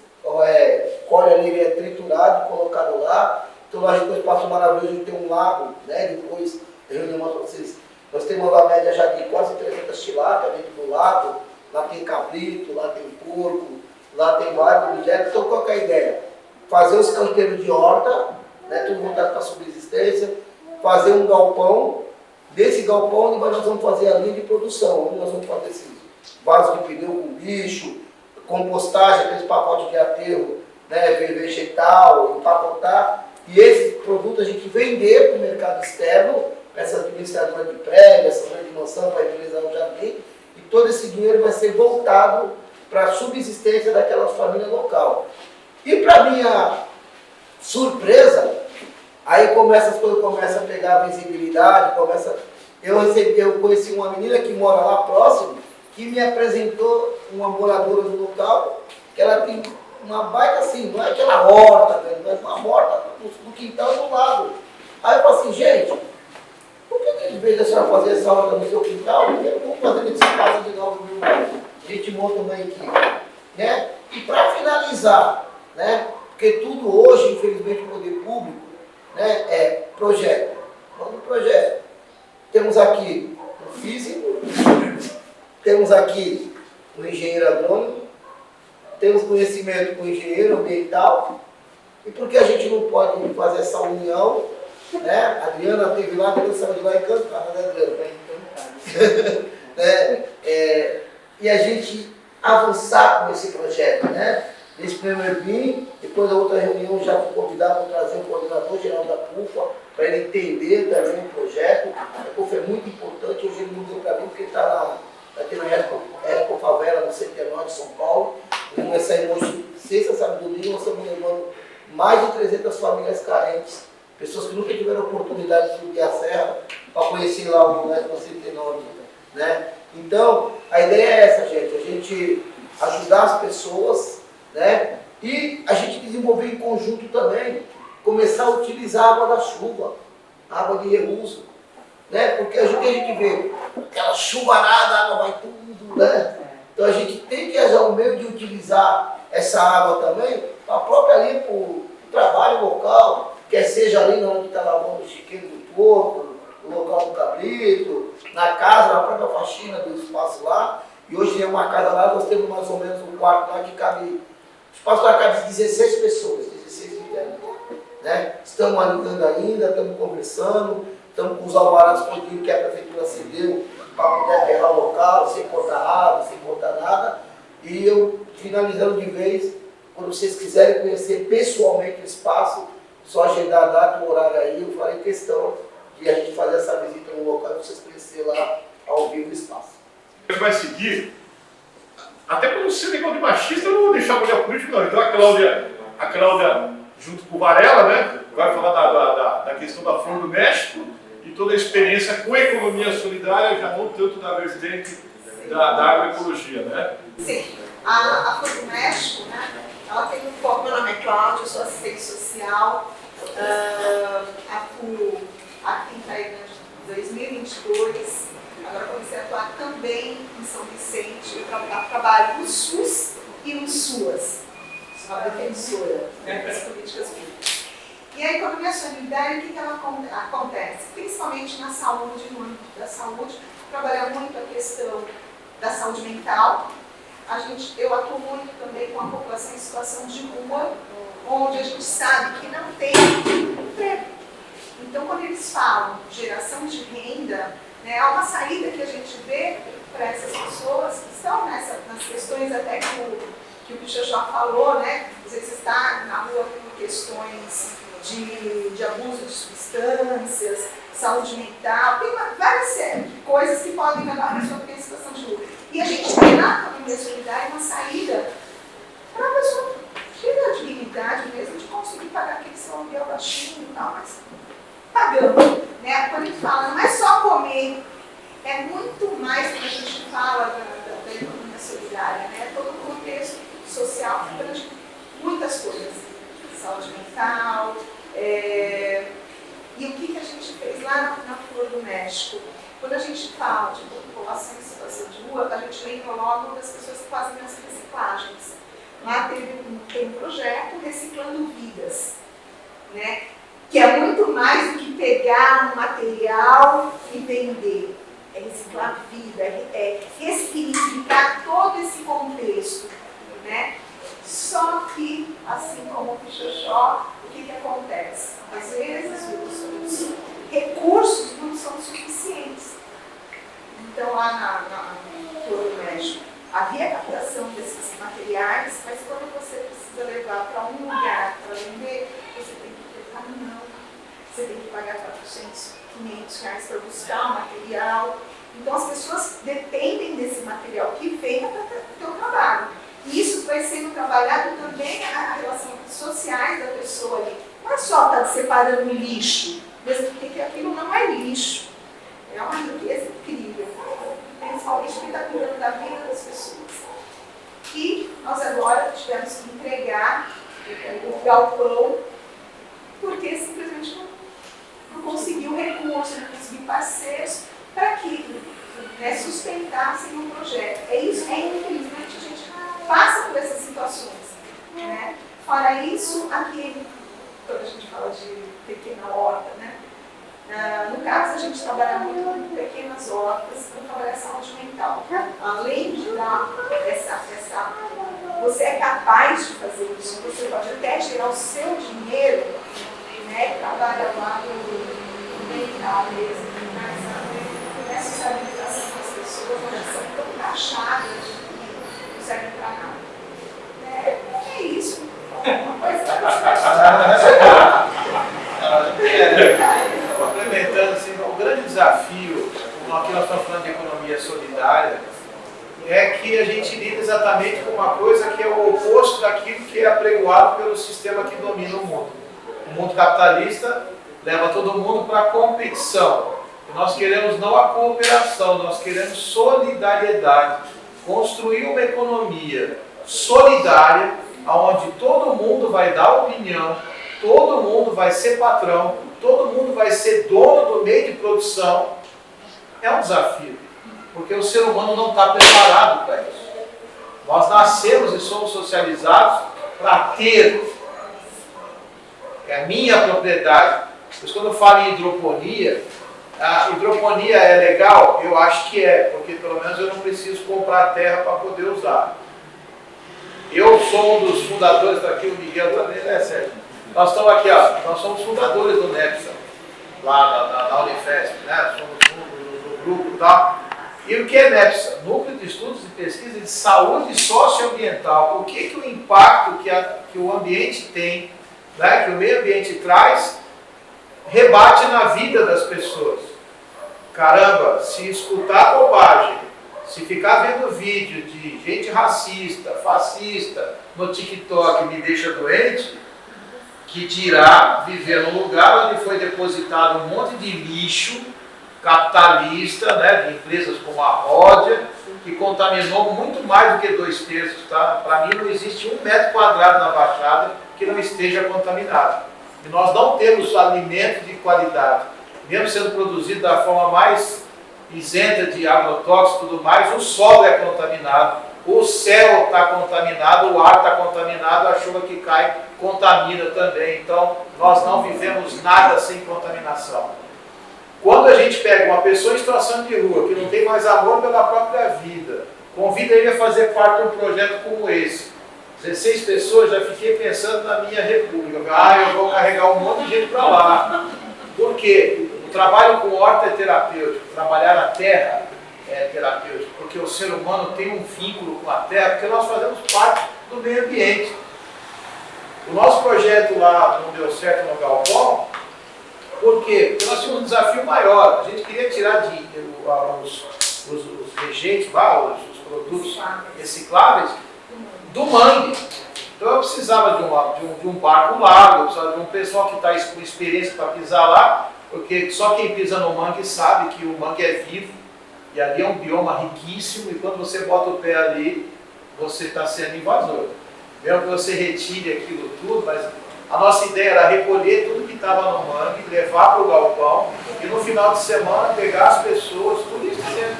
colhem ali é triturado e colocado lá. Então lá a gente tem um espaço maravilhoso, a gente tem um lago, né, depois eu mostro para vocês, nós temos uma média já de quase 300 tilápias dentro do lago, lá tem cabrito, lá tem porco, lá tem vários objetos. Então qual que é a ideia? Fazer os canteiros de horta, né, tudo voltado para a subsistência, fazer um galpão, desse galpão nós vamos fazer a linha de produção, onde nós vamos fazer esses vasos de pneu com lixo, compostagem, aqueles pacotes de aterro, né, vegetal, empacotar, e esse produto a gente vender para o mercado externo, para essa administradora de prédio, essa grande mansão, para utilizar o jardim, e todo esse dinheiro vai ser voltado para a subsistência daquela família local. E para minha surpresa, aí as coisas começam a pegar visibilidade, eu conheci uma menina que mora lá próximo, que me apresentou uma moradora do local, que ela tem uma baita assim, não é aquela horta, mas uma horta do quintal do lado. Aí eu falei assim, gente, por que em vez da senhora fazer essa horta no seu quintal, por que eu vou fazer nesse casa de 9 mil metros? A gente monta uma equipe, né? E para finalizar, né? Porque tudo hoje, infelizmente, o poder público, né, é projeto. Vamos no projeto. Temos aqui o físico, temos aqui o engenheiro agrônomo, temos conhecimento com o engenheiro ambiental. E por que a gente não pode fazer essa união, né? A Adriana esteve lá, a Adriana saiu de lá encantada, né, Adriana? E a gente avançar com esse projeto, né? Esse primeiro vim, depois da outra reunião já fui convidado para trazer o coordenador geral da CUFA, para ele entender também o projeto. A CUFA é muito importante, hoje ele mudou para mim, porque ele está aqui na Expo Favela, no Centenário de São Paulo. E nós saímos hoje, sexta, sábado e domingo, nós estamos levando mais de 300 famílias carentes, pessoas que nunca tiveram oportunidade de subir a serra para conhecer lá o lugar do Centenário, né? Então, a ideia é essa, gente, a gente ajudar as pessoas, né? E a gente desenvolver em conjunto também, começar a utilizar a água da chuva, água de reuso. né? Porque a gente vê aquela chuvarada, a água vai tudo, né? Então a gente tem que achar um meio de utilizar essa água também, a própria ali para o trabalho local, quer seja ali onde está lavando o chiqueiro do porco, no local do cabrito, na casa, na própria faxina do espaço lá. E hoje tem uma casa lá, nós temos mais ou menos um quarto lá que cabe, o espaço lá cabe 16 pessoas, 16 internos, né? Estamos alugando ainda, estamos conversando, estamos com os alvarás pedindo que a prefeitura cedeu para poder aterrar o local, sem cortar água, sem cortar nada. E eu, finalizando de vez, quando vocês quiserem conhecer pessoalmente o espaço, só agendar a data, o horário aí, eu farei questão de a gente fazer essa visita no local e vocês conhecerem lá ao vivo o espaço. Vai seguir, até para não ser negócio de machista, eu não vou deixar a mulher política, não. Então a Cláudia, junto com o Varela, né, vai falar da questão da Flor do México e toda a experiência com a economia solidária, já não tanto da vertente da agroecologia, né? Sim, a Flor do México, né, ela tem um foco. Meu nome é Cláudia, eu sou assistente social, atuo aqui em Praia Grande de 2022. Agora comecei a atuar também em São Vicente. Eu trabalho no SUS e no SUAS. Sou uma defensora, né, das políticas públicas. E a economia solidária, o que ela acontece? Principalmente na saúde, no âmbito da saúde, trabalhar muito a questão da saúde mental. Eu atuo muito também com a população em situação de rua, onde a gente sabe que não tem emprego. Então, quando eles falam de geração de renda, né, há uma saída que a gente vê para essas pessoas que estão nas questões até que o Pichot já falou, né? Às vezes está na rua por questões de abuso de substâncias, saúde mental, tem várias coisas que podem levar a pessoa para essa situação de rua. E a gente tem na economia solidária uma saída para a pessoa ter a dignidade mesmo de conseguir pagar aquele seu aluguel baixinho e tal, mas pagando, né? Quando a gente fala, não é só comer, é muito mais quando a gente fala da economia solidária, né? Todo o contexto social que abrange muitas coisas, saúde mental, e o que a gente fez lá na Flor do México? Quando a gente fala de população em situação de rua, a gente lembra logo das pessoas que fazem as reciclagens. Lá tem um projeto Reciclando Vidas, né? Que é muito mais do que pegar um material e vender. É reciclar vida, é ressignificar todo esse contexto, né? Só que, assim como o Pichot, o que acontece? Às vezes os recursos não são suficientes. Então, lá na Flor do México, havia captação desses materiais, mas quando você precisa levar para um lugar para vender, você tem que ter caminhão, você tem que pagar 400, 500 reais para buscar o material. Então as pessoas dependem desse material que vem para o teu trabalho. E isso vai sendo trabalhado também a relação sociais da pessoa ali. Não é só estar separando lixo, mesmo porque aquilo não é lixo. É uma riqueza incrível, principalmente porque está cuidando da vida das pessoas. E nós agora tivemos que entregar o galpão, porque simplesmente não conseguiu recurso, não conseguiu parceiros para que, né, sustentassem um projeto. É isso que, infelizmente, a gente passa por essas situações, né? Fora isso, aqui, quando a gente fala de pequena horta, né? No caso, a gente trabalha muito com pequenas hortas para trabalhar a saúde mental. Além de dar você é capaz de fazer isso, você pode até gerar o seu dinheiro, né? Trabalha lá no mental mesmo, nessa estabilização das pessoas, elas são tão taxadas que não servem para nada. É isso. Uma coisa complementando, assim, o grande desafio, aqui nós estamos falando de economia solidária, é que a gente lida exatamente com uma coisa que é o oposto daquilo que é apregoado pelo sistema que domina o mundo. O mundo capitalista leva todo mundo para a competição. Nós queremos não a cooperação, nós queremos solidariedade. Construir uma economia solidária, onde todo mundo vai dar opinião, todo mundo vai ser patrão, todo mundo vai ser dono do meio de produção é um desafio, porque o ser humano não está preparado para isso. Nós nascemos e somos socializados para ter. É a minha propriedade. Por isso, quando eu falo em hidroponia, a hidroponia é legal? Eu acho que é, porque pelo menos eu não preciso comprar terra para poder usar. Eu sou um dos fundadores, está aqui o Miguel também, né, Sérgio? Nós estamos aqui, ó, nós somos fundadores do NEPSA, lá na Unifesp, né? Somos do grupo e tal. E o que é NEPSA? Núcleo de Estudos e Pesquisa de Saúde Socioambiental. O que o impacto que o ambiente tem, né, que o meio ambiente traz, rebate na vida das pessoas. Caramba, se escutar bobagem, se ficar vendo vídeo de gente racista, fascista no TikTok me deixa doente, que dirá viver num lugar onde foi depositado um monte de lixo capitalista, né, de empresas como a Ródia, que contaminou muito mais do que 2/3, tá? Para mim não existe 1 metro quadrado na Baixada que não esteja contaminado. E nós não temos alimento de qualidade, mesmo sendo produzido da forma mais isenta de agrotóxicos e tudo mais, o solo é contaminado, o céu está contaminado, o ar está contaminado, a chuva que cai contamina também. Então, nós não vivemos nada sem contaminação. Quando a gente pega uma pessoa em situação de rua, que não tem mais amor pela própria vida, convida ele a fazer parte de um projeto como esse. 16 pessoas, já fiquei pensando na minha república. Eu vou carregar um monte de gente para lá. Por quê? O trabalho com horta é terapêutico, trabalhar na terra é terapêutico, porque o ser humano tem um vínculo com a terra, porque nós fazemos parte do meio ambiente. O nosso projeto lá não deu certo no Galpão, por quê? Porque nós tínhamos um desafio maior. A gente queria tirar os rejeitos, os produtos recicláveis do mangue. Então eu precisava de um barco largo, eu precisava de um pessoal que está com experiência para pisar lá, porque só quem pisa no mangue sabe que o mangue é vivo, e ali é um bioma riquíssimo, e quando você bota o pé ali, você está sendo invasor. Mesmo que você retire aquilo tudo, mas a nossa ideia era recolher tudo que estava no mangue, levar para o galpão, e no final de semana pegar as pessoas, turistas sempre,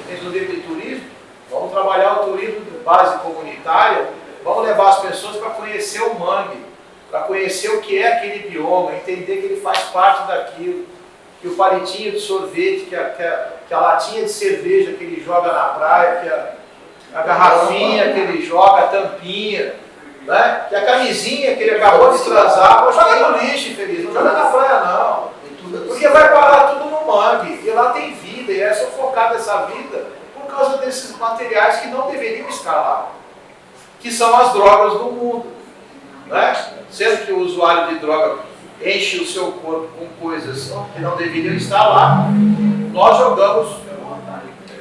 dentro do de turismo, vamos trabalhar o turismo de base comunitária, vamos levar as pessoas para conhecer o mangue, para conhecer o que é aquele bioma, entender que ele faz parte daquilo, que o palitinho de sorvete, que a latinha de cerveja que ele joga na praia, que a garrafinha que ele joga, a tampinha, né? Que a camisinha que ele acabou de transar, vou jogar no lixo, infeliz, não joga na praia não, porque vai parar tudo no mangue, e lá tem vida, e é sufocada essa vida por causa desses materiais que não deveriam estar lá, que são as drogas do mundo, né? Sendo que o usuário de droga enche o seu corpo com coisas que não deveriam estar lá, nós jogamos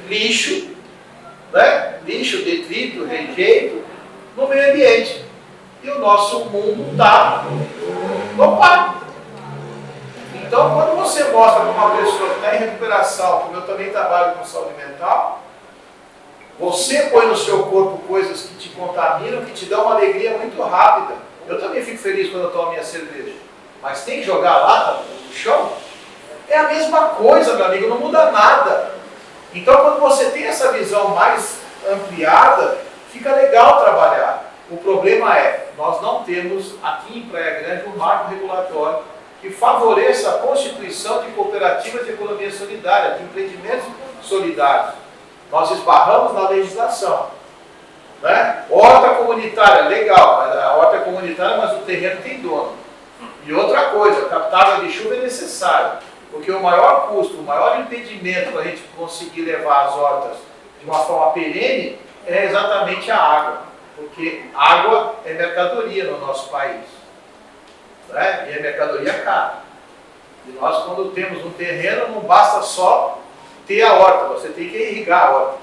lixo, né? Lixo, detrito, rejeito no meio ambiente. E o nosso mundo está no parque. Então, quando você mostra para uma pessoa que está em recuperação, como eu também trabalho com saúde mental, você põe no seu corpo coisas que te contaminam, que te dão uma alegria muito rápida. Eu também fico feliz quando eu tomo minha cerveja. Mas tem que jogar lá no chão? É a mesma coisa, meu amigo, não muda nada. Então, quando você tem essa visão mais ampliada, fica legal trabalhar. O problema é, nós não temos aqui em Praia Grande um marco regulatório que favoreça a constituição de cooperativas de economia solidária, de empreendimentos solidários. Nós esbarramos na legislação. Né? Horta comunitária, legal, a horta é comunitária, mas o terreno tem dono. E outra coisa, captar água de chuva é necessário, porque o maior custo, o maior impedimento para a gente conseguir levar as hortas de uma forma perene é exatamente a água, porque água é mercadoria no nosso país, né? E é mercadoria cara. E nós, quando temos um terreno, não basta só ter a horta, você tem que irrigar a horta.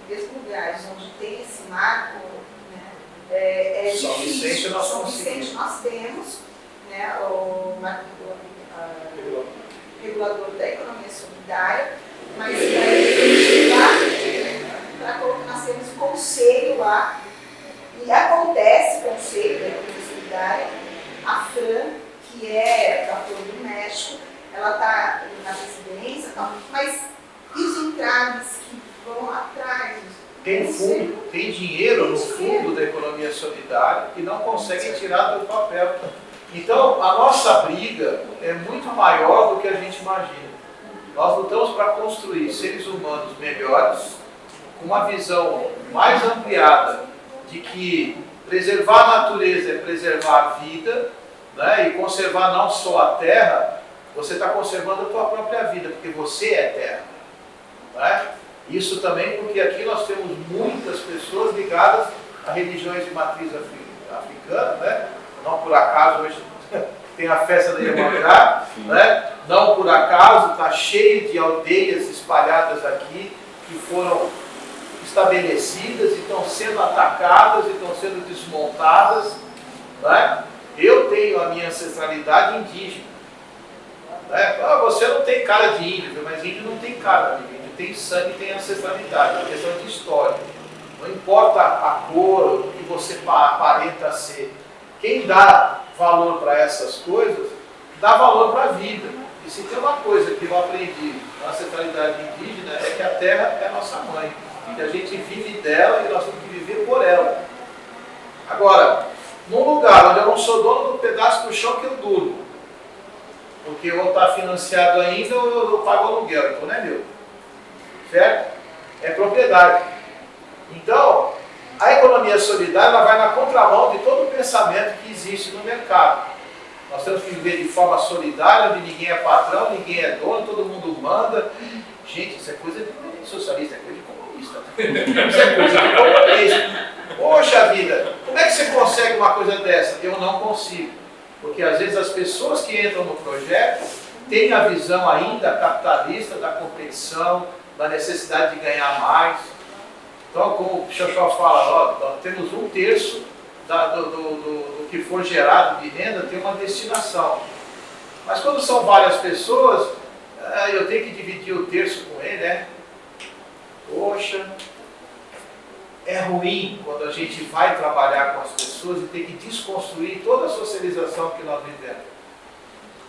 Mesmo lugares onde tem esse marco, né, é São difícil. Vicente nós São conseguimos. Vicente nós temos, né, o marco regulador da economia solidária, mas para colocar, nós temos um conselho lá, e acontece o conselho da economia solidária, a Fran, que é da Flor do México, ela está na presidência, mas tem fundo, tem dinheiro no fundo da economia solidária e não conseguem tirar do papel. Então, a nossa briga é muito maior do que a gente imagina. Nós lutamos para construir seres humanos melhores, com uma visão mais ampliada de que preservar a natureza é preservar a vida, né? E conservar não só a terra, você está conservando a tua própria vida, porque você é terra. Né? Isso também porque aqui nós temos muitas pessoas ligadas a religiões de matriz africana, né? Não por acaso hoje tem a festa da Iemanjá, né? Não por acaso está cheio de aldeias espalhadas aqui que foram estabelecidas e estão sendo atacadas e estão sendo desmontadas. Né? Eu tenho a minha ancestralidade indígena. Né? Ah, você não tem cara de índio, mas índio não tem cara, amigo. Índio tem sangue e tem ancestralidade, é uma questão de história. Não importa a cor, o que você aparenta ser. Quem dá valor para essas coisas, dá valor para a vida. E se tem uma coisa que eu aprendi na ancestralidade indígena, é que a terra é a nossa mãe. Que a gente vive dela e nós temos que viver por ela. Agora, num lugar onde eu não sou dono do pedaço do chão que eu durmo, porque ou está financiado ainda ou eu pago aluguel, então não é meu. Certo? É propriedade. Então, a economia solidária ela vai na contramão de todo o pensamento que existe no mercado. Nós temos que viver de forma solidária, onde ninguém é patrão, ninguém é dono, todo mundo manda. Gente, isso é coisa de socialista, é coisa de comunista. Isso é coisa de comunista. Poxa vida, como é que você consegue uma coisa dessa? Eu não consigo. Porque às vezes as pessoas que entram no projeto têm a visão ainda capitalista da competição, da necessidade de ganhar mais. Então, como o Xoxó fala, ó, nós temos 1/3 do que for gerado de renda tem uma destinação. Mas quando são várias pessoas, eu tenho que dividir o terço com ele, né? Poxa, é ruim quando a gente vai trabalhar com as pessoas e tem que desconstruir toda a socialização que nós vivemos.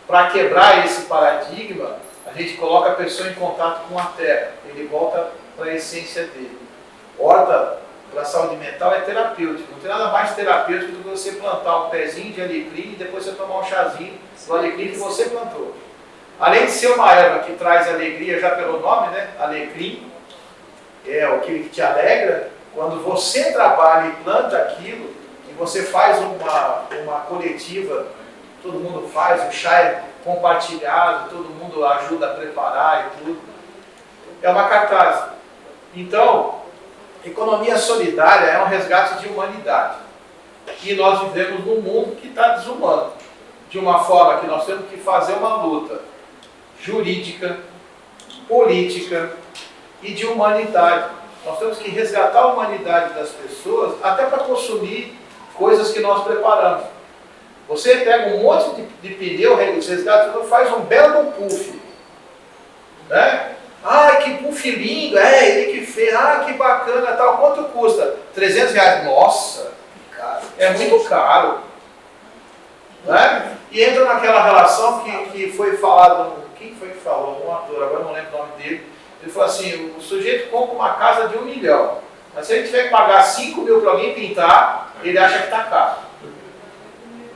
Para quebrar esse paradigma, a gente coloca a pessoa em contato com a terra, ele volta para a essência dele. Horta para a saúde mental é terapêutico, não tem nada mais terapêutico do que você plantar um pezinho de alecrim e depois você tomar um chazinho do alecrim que você plantou. Além de ser uma erva que traz alegria, já pelo nome, né? Alecrim, é aquilo que te alegra. Quando você trabalha e planta aquilo, e você faz uma coletiva, todo mundo faz, o chá é compartilhado, todo mundo ajuda a preparar e tudo. É uma cartaz. Então, economia solidária é um resgate de humanidade. E nós vivemos num mundo que está desumano. De uma forma que nós temos que fazer uma luta jurídica, política e de humanidade. Nós temos que resgatar a humanidade das pessoas até para consumir coisas que nós preparamos. Você pega um monte de pneu, resgata, faz um belo puff. Né? Ah, que puff lindo, ele que fez, que bacana, tal. Quanto custa? R$300. Nossa, é muito caro. Né? E entra naquela relação que foi falado, quem foi que falou? Um ator, agora não lembro o nome dele. Ele falou assim, o sujeito compra uma casa de 1 milhão, mas se ele tiver que pagar 5 mil para alguém pintar, ele acha que está caro.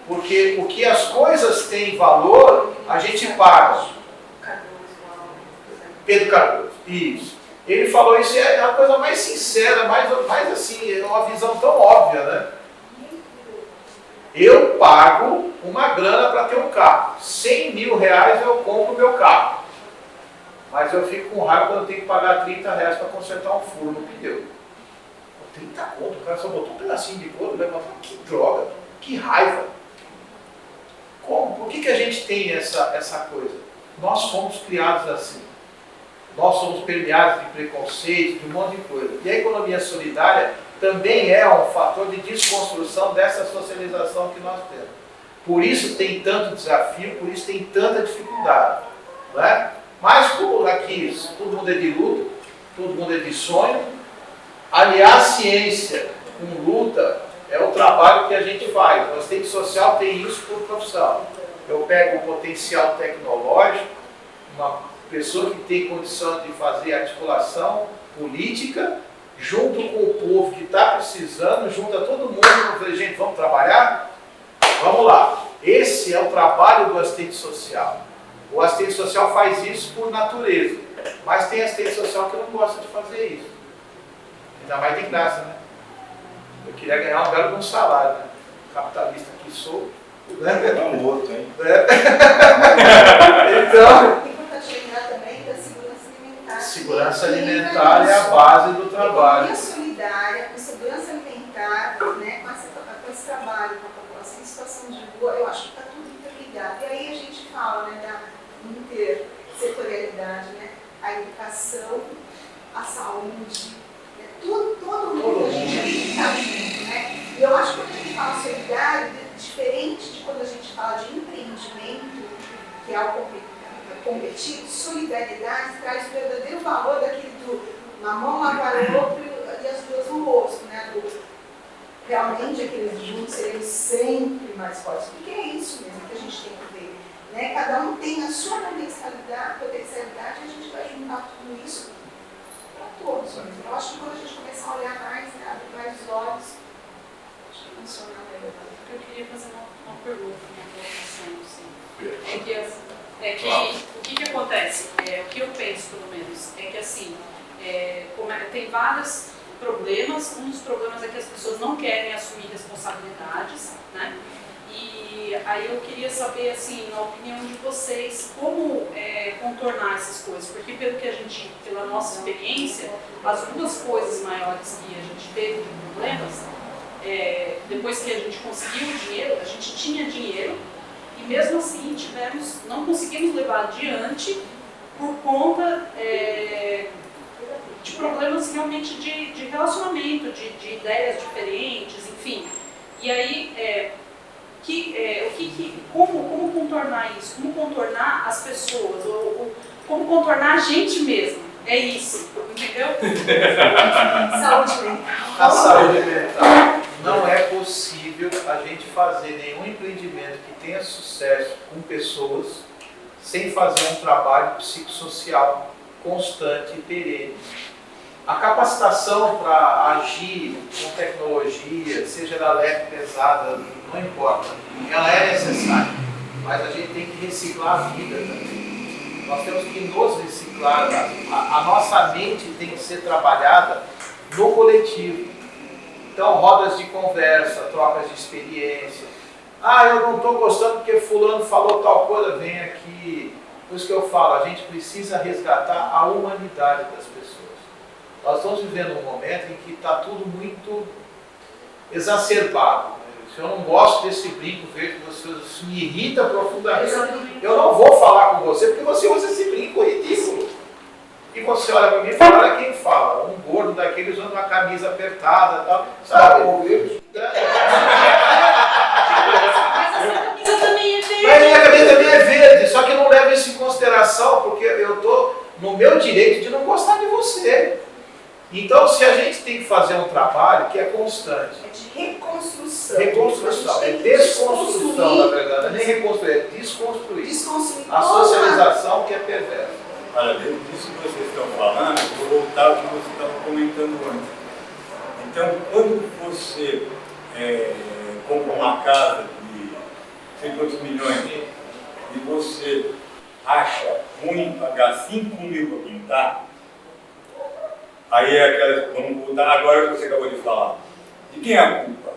Porque o que as coisas têm valor, a gente paga. Pedro Cardoso, isso. Ele falou isso, é a coisa mais sincera, mais assim, é uma visão tão óbvia, né? Eu pago uma grana para ter um carro. R$100 mil eu compro o meu carro. Mas eu fico com raiva quando eu tenho que pagar R$30 para consertar um furo no pneu. 30 conto, o cara só botou um pedacinho de couro, levantou. Que droga, que raiva. Como? Por que a gente tem essa coisa? Nós fomos criados assim. Nós somos permeados de preconceito, de um monte de coisa. E a economia solidária também é um fator de desconstrução dessa socialização que nós temos. Por isso tem tanto desafio, por isso tem tanta dificuldade. Não é? Mas como aqui todo mundo é de luta, todo mundo é de sonho, aliar ciência com luta é o trabalho que a gente faz. O assistente social tem isso por profissão. Eu pego o potencial tecnológico, uma pessoa que tem condição de fazer articulação política, junto com o povo que está precisando, junta todo mundo e fala, gente, vamos trabalhar? Vamos lá. Esse é o trabalho do assistente social. O assistente social faz isso por natureza, mas tem assistente social que não gosta de fazer isso. Ainda mais de graça, né? Eu queria ganhar um belo de um salário, né? Capitalista que sou. Né? Não, um outro, hein? Então, É importante lembrar também da segurança alimentar. segurança alimentar é a base do trabalho. Economia solidária, com segurança alimentar, né, com esse trabalho com a população em situação de rua, eu acho que está tudo interligado. E aí a gente fala, né, da intersetorialidade, né, a educação, a saúde, né, todo mundo a gente tem que estar junto, né? E eu acho que quando a gente fala solidário, diferente de quando a gente fala de empreendimento, que é o competir, solidariedade traz o verdadeiro valor daquele do uma mão lavar o outro e as duas no rosto, né? Realmente aqueles juntos seriam sempre mais fortes, porque é isso mesmo que a gente tem que ver, né? Cada um tem a sua potencialidade e a gente vai juntar tudo isso para todos mesmo. Eu acho que quando a gente começar a olhar mais, né, abrir mais os olhos, acho que funciona melhor. Eu queria fazer uma pergunta, uma colocação, assim. O que acontece? O que eu penso, pelo menos, é que assim, tem vários problemas. Um dos problemas é que as pessoas não querem assumir responsabilidades, né? E aí eu queria saber, assim, na opinião de vocês, como contornar essas coisas, porque pela nossa experiência, as duas coisas maiores que a gente teve de problemas, depois que a gente conseguiu o dinheiro, a gente tinha dinheiro, e mesmo assim não conseguimos levar adiante por conta de problemas realmente de relacionamento, de ideias diferentes, enfim. E aí, como contornar isso? Como contornar as pessoas? Ou como contornar a gente mesmo? É isso, entendeu? Saúde mental. A saúde mental. Não é possível a gente fazer nenhum empreendimento que tenha sucesso com pessoas sem fazer um trabalho psicossocial constante e perene. A capacitação para agir com tecnologia, seja ela leve, pesada, não importa, ela é necessária, mas a gente tem que reciclar a vida também. Nós temos que nos reciclar, a nossa mente tem que ser trabalhada no coletivo. Então, rodas de conversa, trocas de experiência. Eu não estou gostando porque fulano falou tal coisa, vem aqui. Por isso que eu falo, a gente precisa resgatar a humanidade das pessoas. Nós estamos vivendo um momento em que está tudo muito exacerbado. Se eu não gosto desse brinco verde de vocês, isso me irrita profundamente. Eu não vou falar com você porque você usa esse brinco ridículo. E você olha para mim e fala, olha quem fala, um gordo daquele usando uma camisa apertada e tal, sabe? Mas a também é verde. Mas a minha camisa também é verde, só que eu não levo isso em consideração porque eu estou no meu direito de não gostar de você. Então, se a gente tem que fazer um trabalho que é constante. É de reconstrução. Reconstrução, é desconstrução, na verdade. Não é nem reconstruir, é desconstruir. Desconstruir. A socialização que é perversa. Olha, dentro disso que vocês estão falando, eu vou voltar ao que vocês estavam comentando antes. Então, quando você compra uma casa de sei quantos milhões e você acha ruim pagar 5 mil para pintar, aí é aquela, vamos voltar agora que você acabou de falar. De quem é a culpa?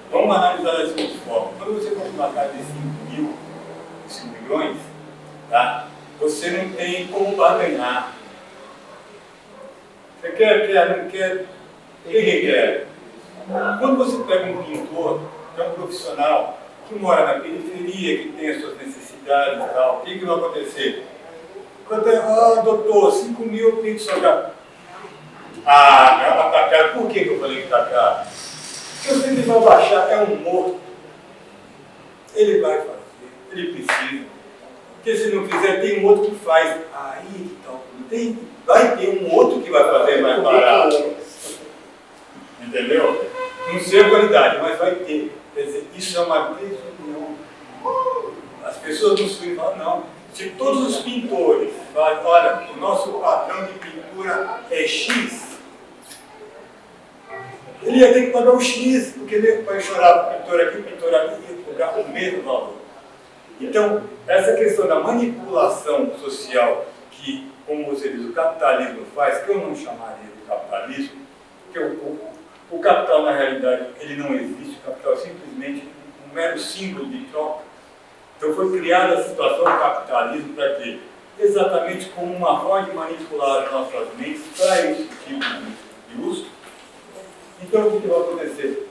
Vamos analisar da seguinte forma. Quando você compra uma casa de 5 milhões, tá? Você não tem como barganhar. Você quer, não quer? Quem quer? Quando você pega um pintor, que é um profissional, que mora na periferia, que tem as suas necessidades e tal, o que vai acontecer? Doutor, 5 mil eu pinto sua casa. Não, tá caro. Por que eu falei que tá caro? Porque eu sei que ele vai baixar, é um morto. Ele vai fazer, ele precisa. Porque se não fizer, tem um outro que faz. Aí, então, vai ter um outro que vai fazer mais barato. Entendeu? Não sei a qualidade, mas vai ter. Quer dizer, isso é uma desunião. As pessoas não se falam, não. Se todos os pintores falam, olha, o nosso padrão de pintura é X, ele ia ter que pagar o X, porque ele vai chorar o pintor aqui, o pintor ali, ia cobrar o mesmo valor. Então, essa questão da manipulação social que, como você diz, o capitalismo faz, que eu não chamaria de capitalismo, porque o capital, na realidade, ele não existe, o capital é simplesmente um mero símbolo de troca. Então foi criada a situação do capitalismo para quê? Exatamente como uma forma de manipular as nossas mentes para esse tipo de uso. Então o que vai acontecer?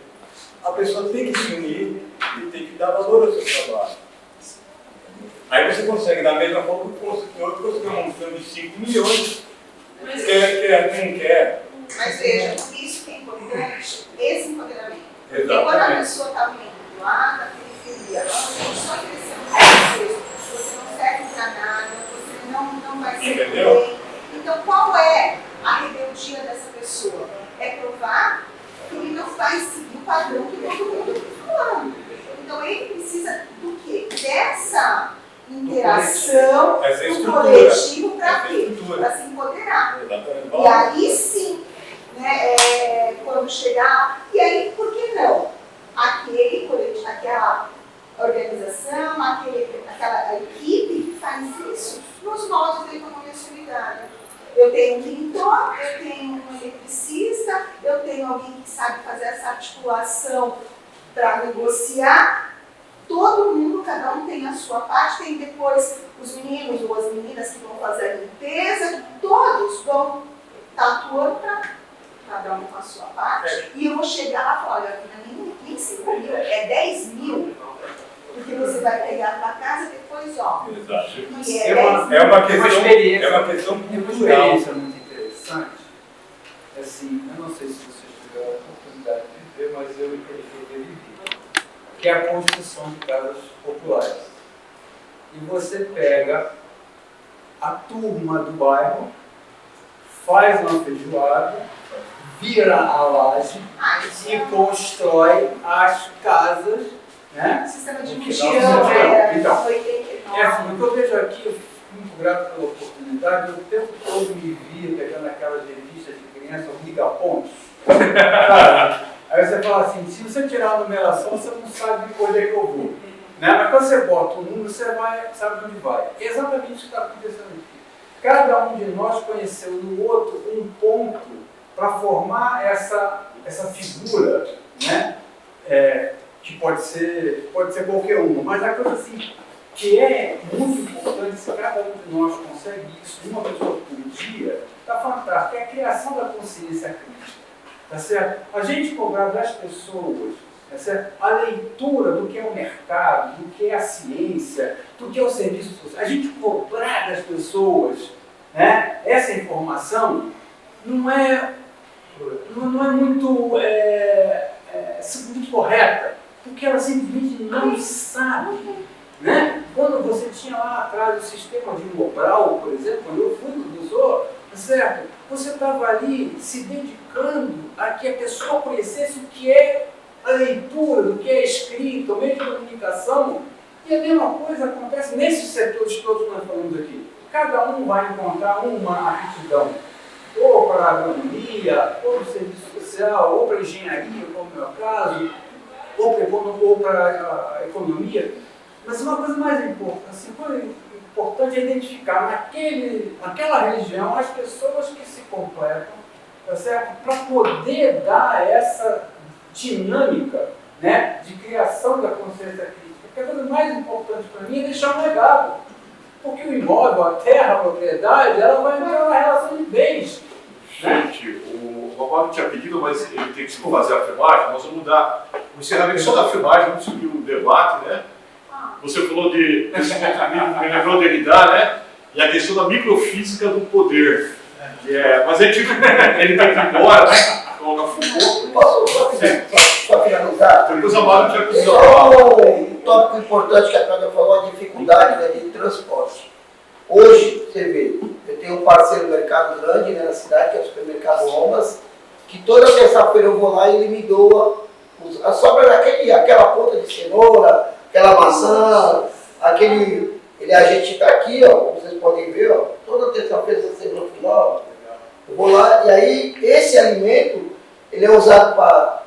A pessoa tem que se unir e tem que dar valor ao seu trabalho. Aí você consegue, da mesma forma que o consultor, conseguir uma função de 5 milhões, quem quer. Mas veja, isso que é importante, esse empoderamento. Porque Exatamente. quando a pessoa está vindo lá da periferia, só crescendo com você não serve para nada, você não vai ser bem. Então, qual é a rebeldia dessa pessoa? É provar que ele não vai seguir o padrão que todo mundo está falando. Então, ele precisa do quê? Dessa interação do coletivo para quê? Para se empoderar. Exatamente. E aí sim, né, quando chegar, e aí por que não? Aquele coletivo, aquela organização, aquela equipe que faz isso nos moldes da economia solidária. Eu tenho um pintor, eu tenho um eletricista, eu tenho alguém que sabe fazer essa articulação para negociar. Todo mundo, cada um tem a sua parte, tem depois os meninos ou as meninas que vão fazer a limpeza, todos vão estar atuando para cada um com a sua parte. E eu vou chegar lá e falar, olha, nem 5 mil, é 10 mil. Porque você vai pegar para casa depois, ó. Exato. E É uma questão Tem uma cultural. experiência muito interessante. Assim, eu não sei se vocês tiveram a oportunidade de ver, mas eu vivi. Que é a construção de casas populares. E você pega a turma do bairro, faz uma feijoada, vira a laje e constrói as casas, né? Sistema de Porque mutirão, nós- era então, 89. É assim, o que eu vejo aqui, eu fico muito grato pela oportunidade, eu o tempo todo me via pegando aquelas revistas de criança, o liga-pontos. Aí você fala assim, se você tirar a numeração, você não sabe onde é que eu vou. Né? Mas quando você bota o número, você sabe onde vai. É exatamente o que está acontecendo aqui. Cada um de nós conheceu no outro um ponto para formar essa figura, né? Que pode ser qualquer uma, mas a coisa assim, que é muito importante, se cada um de nós consegue isso, uma pessoa por dia, está fantástico, é a criação da consciência crítica. Tá certo? A gente cobrar das pessoas, tá certo? A leitura do que é o mercado, do que é a ciência, do que é o serviço social, a gente cobrar das pessoas, né, essa informação não é muito, muito correta, porque ela simplesmente não sabe. Né? Quando você tinha lá atrás o sistema de Mobral, por exemplo, quando eu fui professor, certo? Você estava ali se dedicando a que a pessoa conhecesse o que é a leitura, do que é escrito, o meio de comunicação. E a mesma coisa acontece nesses setores todos que nós falamos aqui. Cada um vai encontrar uma aptidão, ou para a agronomia, ou para o serviço social, ou para a engenharia, como é o meu caso, ou para a economia. Mas uma coisa mais importante é identificar naquela região as pessoas que se completam, tá certo? Para poder dar essa dinâmica, né, de criação da consciência crítica. Porque a coisa mais importante para mim é deixar um legado. Porque o imóvel, a terra, a propriedade, ela vai entrar na relação de bens. Gente, o Romário tinha pedido, mas ele tem que fazer a filmagem. Nós vamos mudar o encerramento só da filmagem, vamos seguir o debate, né? Você falou me lembrou de Derrida, né? E a questão da microfísica do poder. Mas ele tem que ir embora, né? Coloca Foucault. Posso só finalizar? Depois a Mário tinha pedido. Um tópico importante que a Cláudia falou, a dificuldade, né, de transporte. Hoje, você vê, eu tenho um parceiro no mercado grande, né, na cidade, que é o supermercado Omas, que toda terça-feira eu vou lá e ele me doa a sobra aquela ponta de cenoura, aquela maçã, a gente está aqui, ó, como vocês podem ver, ó, toda terça-feira, essa semana final, eu vou lá, e aí esse alimento, ele é usado para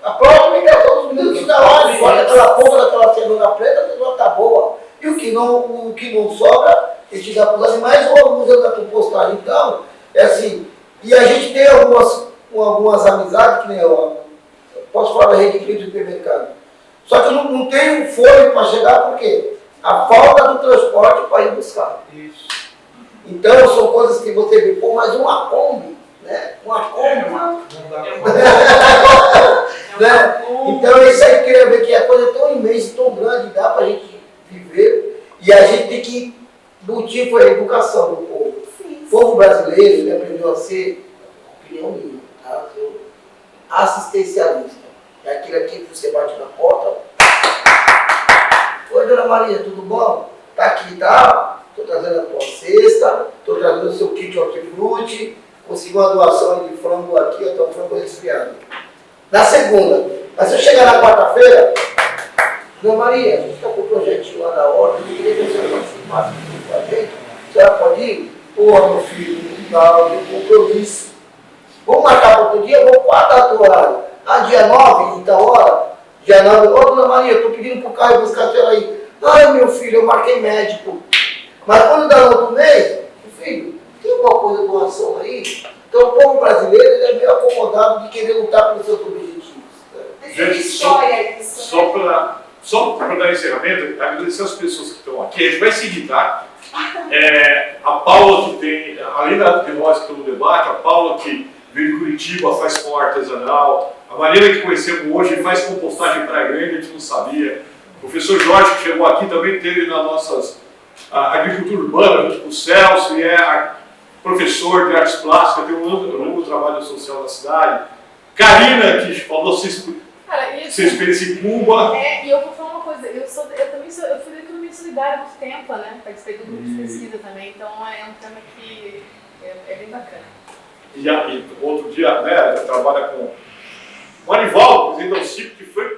a própria migração dos meninos que está lá, de fora daquela ponta daquela cenoura preta, a cenoura está boa. E o que não sobra, a gente dá para os animais ou usa da compostagem. Então, é assim. E a gente tem algumas amizades, que nem eu posso falar da rede de do supermercado. Só que eu não tenho fôlego para chegar, por quê? A falta do transporte para ir buscar. Isso. Então, são coisas que você vê, pô, mas uma Kombi, né? Uma Kombi. Não dá Né? Então, isso aí eu queria ver que a coisa é tão imensa, tão grande, dá para a gente viver. E a gente tem que lutar por a educação do povo. O povo brasileiro, ele aprendeu a ser, opinião minha, tá? Assistencialista. É aquilo aqui que você bate na porta. Oi, dona Maria, tudo bom? Tá aqui, tá? Estou trazendo a tua cesta, estou trazendo o seu kit hortifruti, consegui uma doação de frango aqui, eu estou frango resfriado. Na segunda, mas se eu chegar na quarta-feira, dona Maria, a gente está com o projetinho lá da ordem, eu queria que a senhora participasse com a gente. A senhora pode ir? Pô, meu filho, não, eu compromisso. Vamos marcar para outro dia? Vamos qual o horário? Dia 9, então hora? Dia 9, ô dona Maria, eu estou pedindo para o carro buscar a senhora aí. Ai, meu filho, eu marquei médico. Mas quando dá no outro mês, filho, tem alguma coisa de doação aí? Então o povo brasileiro ele é meio acomodado de querer lutar pelos seus objetivos. Gente, só para dar encerramento, agradecer as pessoas que estão aqui. A gente vai seguir, tá? A Paula que tem, além de nós que estamos no debate, a Paula que veio de Curitiba, faz pão artesanal. A Mariana que conhecemos hoje faz compostagem para grande, a gente não sabia. O professor Jorge que chegou aqui também teve nas nossas agricultura urbana, junto com o Celso, e professor de artes plásticas, tem um longo trabalho social na cidade. Karina, que falou sua experiência em Cuba. E eu vou falar uma coisa, eu também fui da economia solidária há muito tempo, né? Participei do grupo de pesquisa também, então é um tema que é bem bacana. E outro dia, né, trabalha com o Anivaldo, presidente do CIP, que foi